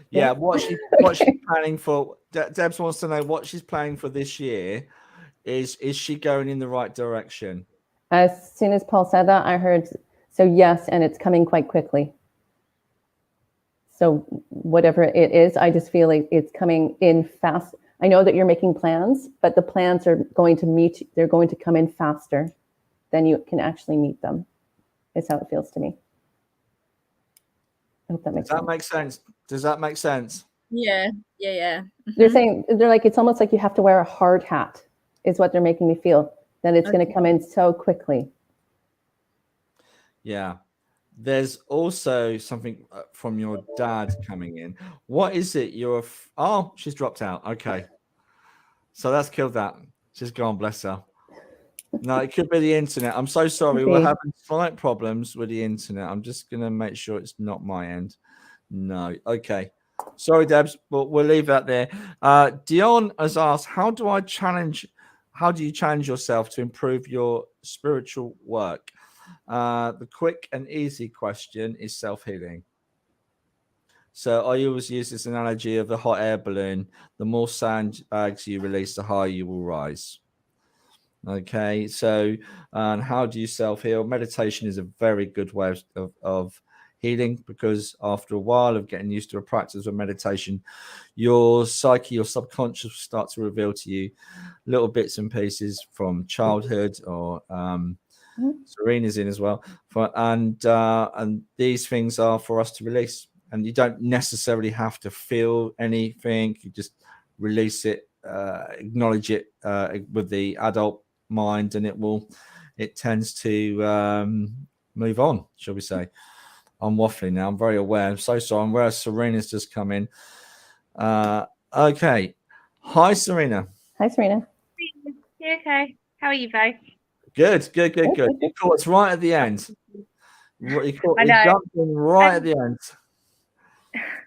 Yeah, what she's planning for, Debs wants to know what she's planning for this year. Is she going in the right direction? As soon as Paul said that, I heard, so yes, and it's coming quite quickly. So whatever it is, I just feel like it's coming in fast. I know that you're making plans, but the plans are going to they're going to come in faster than you can actually meet them, is how it feels to me. I hope that makes sense. Does that make sense? Does that make sense? Yeah. Mm-hmm. They're saying, they're like, it's almost like you have to wear a hard hat, is what they're making me feel, that it's going to come in so quickly. Yeah. There's also something from your dad coming in. What is it? Oh, she's dropped out. Okay. So that's killed that. She's gone, bless her. No, it could be the internet. I'm so sorry. We're having slight problems with the internet. I'm just going to make sure it's not my end. No. Okay. Sorry, Debs, but we'll leave that there. Dion has asked, how do you challenge yourself to improve your spiritual work? The quick and easy question is self-healing. So I always use this analogy of the hot air balloon. The more sandbags you release, the higher you will rise. Okay, so how do you self-heal? Meditation is a very good way of healing, because after a while of getting used to a practice of meditation, your psyche, your subconscious will start to reveal to you little bits and pieces from childhood, or Serena's in as well. And these things are for us to release. And you don't necessarily have to feel anything. You just release it, acknowledge it with the adult mind, and it tends to move on, shall we say. I'm waffling now. I'm very aware. I'm so sorry. I'm aware Serena's just come in. Okay. Hi, Serena. Hi, Serena. You okay? How are you both? Good. You caught us right at the end. You jumped in right at the end.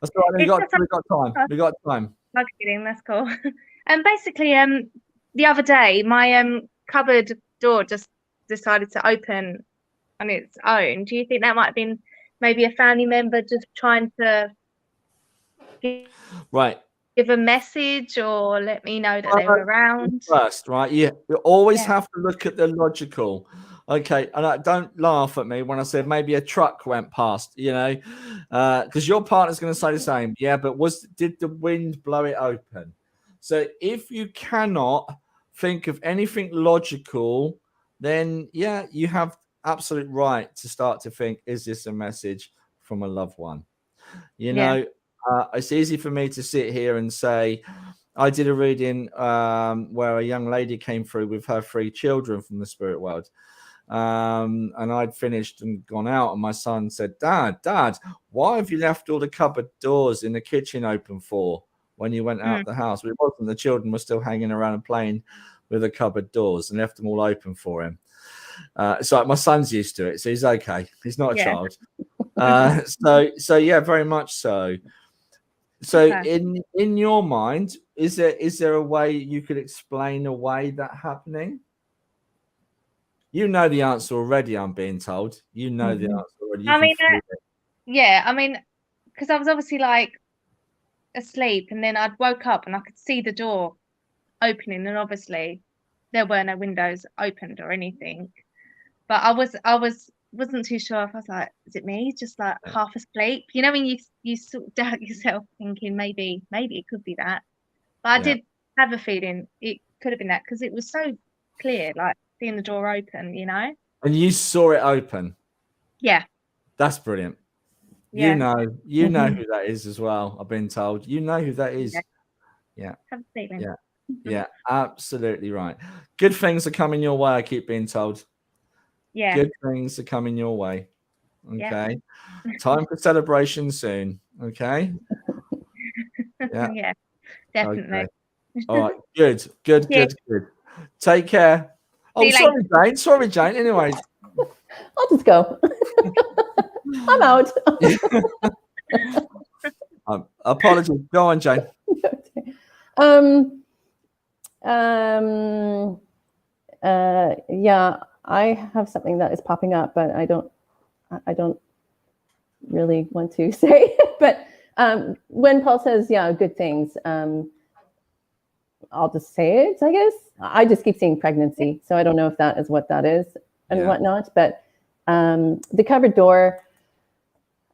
That's all right. We got time. That's cool. And basically, the other day, my cupboard door just decided to open on its own. Do you think that might have been maybe a family member just trying to give a message or let me know that they were around? First, right? You always have to look at the logical. Okay, and don't laugh at me when I said maybe a truck went past, because your partner's going to say the same. Yeah, but did the wind blow it open? So if you cannot think of anything logical, then you have absolute right to start to think, is this a message from a loved one? It's easy for me to sit here and say, I did a reading where a young lady came through with her 3 children from the spirit world. And I'd finished and gone out, and my son said, Dad, why have you left all the cupboard doors in the kitchen open for when you went out the house? But it wasn't. The children were still hanging around and playing with the cupboard doors and left them all open for him. So my son's used to it, so he's okay. He's not a child. So very much so. So Okay. in your mind, is there a way you could explain away that happening? You know the answer already, I'm being told. You know the answer already. You I can mean, feel it. yeah, I mean, because I was obviously like asleep, and then I'd woke up and I could see the door opening, and obviously there were no windows opened or anything. But wasn't too sure if I was like, is it me? Just like half asleep. You know, when you sort of doubt yourself, thinking maybe it could be that. But I did have a feeling it could have been that, because it was so clear, like seeing the door open, you know. And you saw it open. Yeah. That's brilliant. Yeah. You know who that is as well. I've been told. You know who that is. Yeah. Have a feeling. Yeah. Yeah. Absolutely right. Good things are coming your way. I keep being told. Yeah. Good things are coming your way. Okay. Yeah. Time for celebration soon. Okay. Yeah. Yeah. Definitely. Okay. All right. Good. Take care. Oh, sorry, Jane. Anyway, I'll just go. I'm out. Apologies. Go on, Jane. Yeah, I have something that is popping up, but I don't really want to say. But when Paul says, yeah, good things, I'll just say it, I guess. I just keep seeing pregnancy, so I don't know if that is what that is and whatnot. But the cupboard door,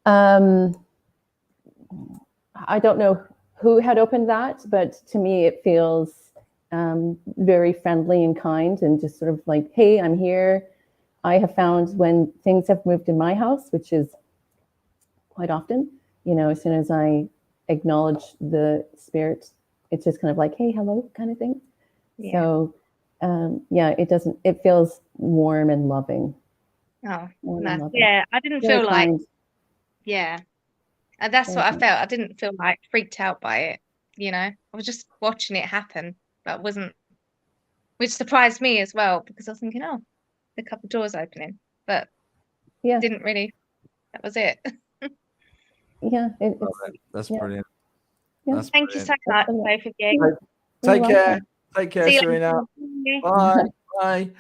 I don't know who had opened that, but to me it feels very friendly and kind, and just sort of like, hey, I'm here. I have found when things have moved in my house, which is quite often, you know, as soon as I acknowledge the spirit, it's just kind of like, hey, hello kind of thing. Yeah. So it feels warm and loving. Oh, no. Yeah, I didn't feel like, and that's what I felt. I didn't feel like freaked out by it, you know. I was just watching it happen, but which surprised me as well, because I was thinking, oh, the couple doors opening, but didn't really. That was it. That's brilliant. Yeah. Thank you so much, both of you. Take care. Take care, Serena. Bye. Bye.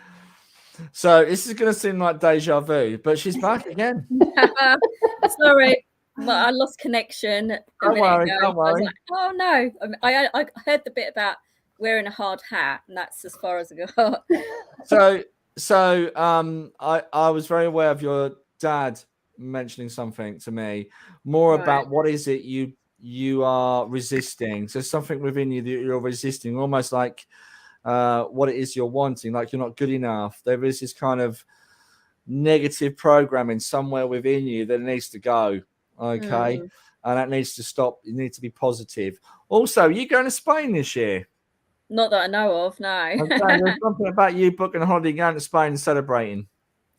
So this is going to seem like deja vu, but she's back again. Sorry, I lost connection. Don't worry. I was like, oh no! I heard the bit about wearing a hard hat, and that's as far as I got. So I was very aware of your dad mentioning something to me more about what is it you are resisting. So something within you that you're resisting, almost like what it is you're wanting, like you're not good enough. There is this kind of negative programming somewhere within you that needs to go. Okay. And that needs to stop. You need to be positive. Also, you going to Spain this year? Not that I know of, no. Okay, there's something about you booking a holiday, going to Spain and celebrating.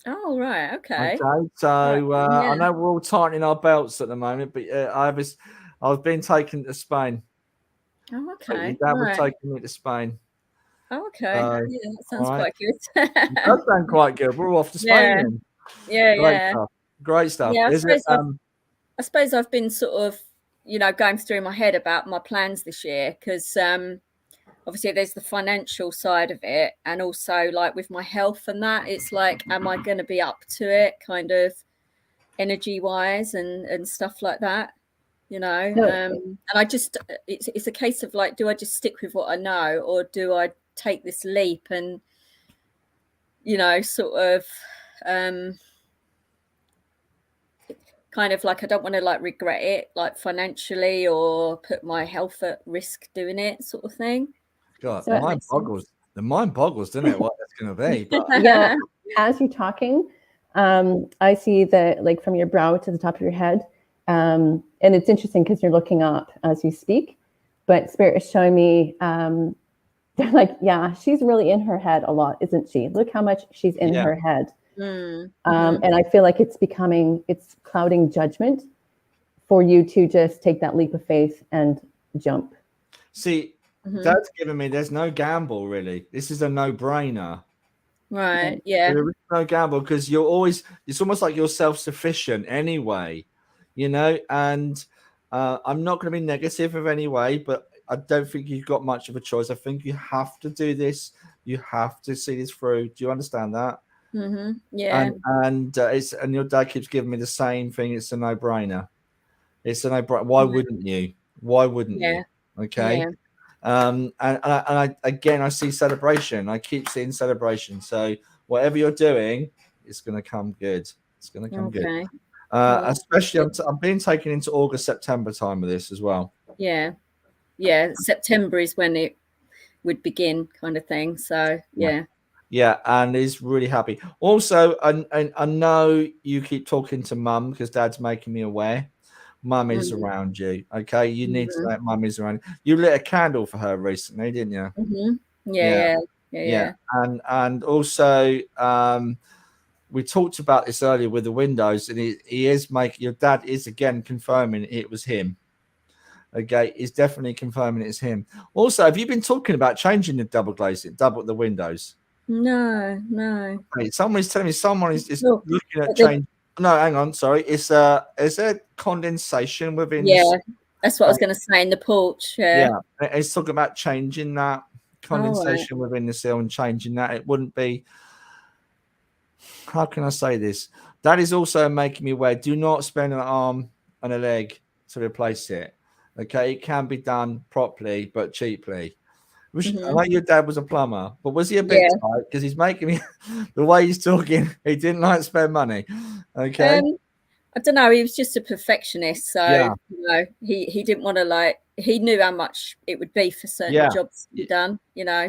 Oh, right. Okay. So I know we're all tightening our belts at the moment, but I've been taken to Spain. Oh, okay. That was taking me to Spain. Oh, okay. That sounds quite good. It does sound quite good. We're off to Spain then. Yeah. Great stuff. Yeah, I suppose I've been sort of, going through my head about my plans this year, because obviously there's the financial side of it, and also like with my health and that, it's like, am I going to be up to it kind of energy wise and stuff like that, and I just, it's a case of like, do I just stick with what I know, or do I take this leap and, sort of, kind of like, I don't want to like regret it, like financially, or put my health at risk doing it, sort of thing. God, the mind boggles, doesn't it? What that's going to be? But... Yeah, as you're talking, I see that like from your brow to the top of your head, and it's interesting because you're looking up as you speak. But Spirit is showing me, they're like, yeah, she's really in her head a lot, isn't she? Look how much she's in her head. And I feel like it's clouding judgment for you to just take that leap of faith and jump. See, Dad's given me, there's no gamble really. This is a no-brainer. Right. Yeah. There is no gamble because it's almost like you're self-sufficient anyway, and I'm not going to be negative of any way, but I don't think you've got much of a choice. I think you have to do this. You have to see this through. Do you understand that? Mm-hmm. Yeah. And your dad keeps giving me the same thing. It's a no-brainer. It's a no-brainer. Why wouldn't you? Why wouldn't you? Okay. Yeah. And I see celebration. I keep seeing celebration. So whatever you're doing, it's going to come good. It's going to come good. Especially I'm being taken into August, September time of this as well. Yeah. September is when it would begin, kind of thing. So yeah, and he's really happy. Also, I know you keep talking to Mum because Dad's making me aware. Mum is around you. Okay, you need to know that Mum is around. You lit a candle for her recently, didn't you? Mm-hmm. Yeah. And also, we talked about this earlier with the windows, and he is making. Your dad is again confirming it was him. Okay, he's definitely confirming it's him. Also, have you been talking about changing the double the windows? No. Hey, someone's telling me someone is looking at change. No, hang on. Sorry, is there condensation within? Yeah, that's what I was going to say in the porch. Yeah, it's talking about changing that condensation within the seal and changing that. It wouldn't be. How can I say this? That is also making me aware. Do not spend an arm and a leg to replace it. Okay, it can be done properly but cheaply. I know your dad was a plumber, but was he a bit tight? Because he's making me the way he's talking. He didn't like to spend money. Okay, I don't know. He was just a perfectionist, so he didn't want to he knew how much it would be for certain jobs to be done.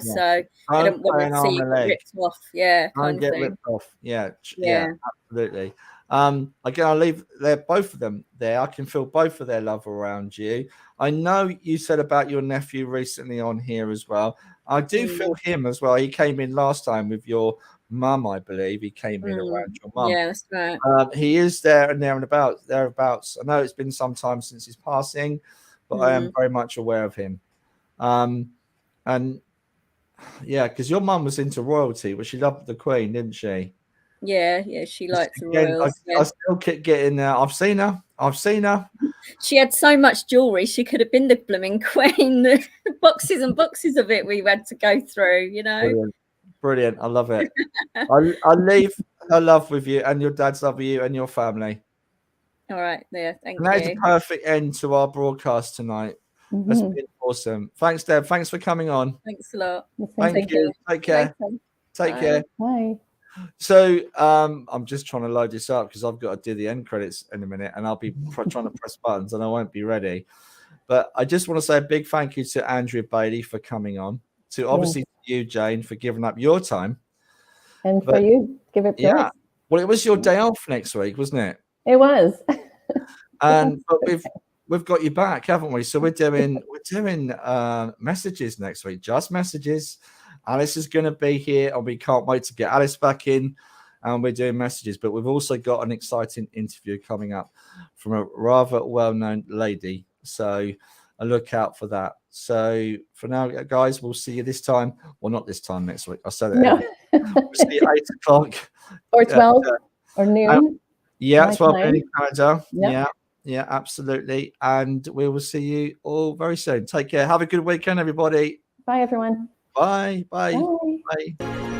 So I didn't want to see it ripped off. Yeah, kind of thing. Ripped off. Yeah, absolutely. Again, I'll leave both of them there. I can feel both of their love around you. I know you said about your nephew recently on here as well. I do feel him as well. He came in last time with your mum, I believe. He came in around your mum. Yeah, that's right. He is there and thereabouts. I know it's been some time since his passing, but I am very much aware of him. And yeah, because your mum was into royalty, but she loved the Queen, didn't she? Yeah, she likes the royals. I still keep getting there. I've seen her. She had so much jewelry. She could have been the blooming queen. The boxes and boxes of it we had to go through. Brilliant. I love it. I'll leave her love with you and your dad's love with you and your family. All right, thank you. And that's a perfect end to our broadcast tonight. That's been awesome. Thanks, Deb. Thanks for coming on. Thanks a lot. Thank you. Take care. Take care. Bye. So I'm just trying to load this up because I've got to do the end credits in a minute, and I'll be trying to press buttons and I won't be ready. But I just want to say a big thank you to Andrea Bailey for coming on, to obviously you, Jane, for giving up your time, and for you, give it. Yeah. Well, it was your day off next week, wasn't it? It was. And but we've got you back, haven't we? So we're doing messages next week, just messages. Alice is going to be here, and we can't wait to get Alice back in. And we're doing messages, but we've also got an exciting interview coming up from a rather well-known lady. So a look out for that. So for now, guys, we'll see you this time. Well, not this time, next week. I said it. No. We'll see you at 8 o'clock. Or 12 or noon. 12 in Canada. Yeah, absolutely. And we will see you all very soon. Take care. Have a good weekend, everybody. Bye, everyone. Bye. Bye.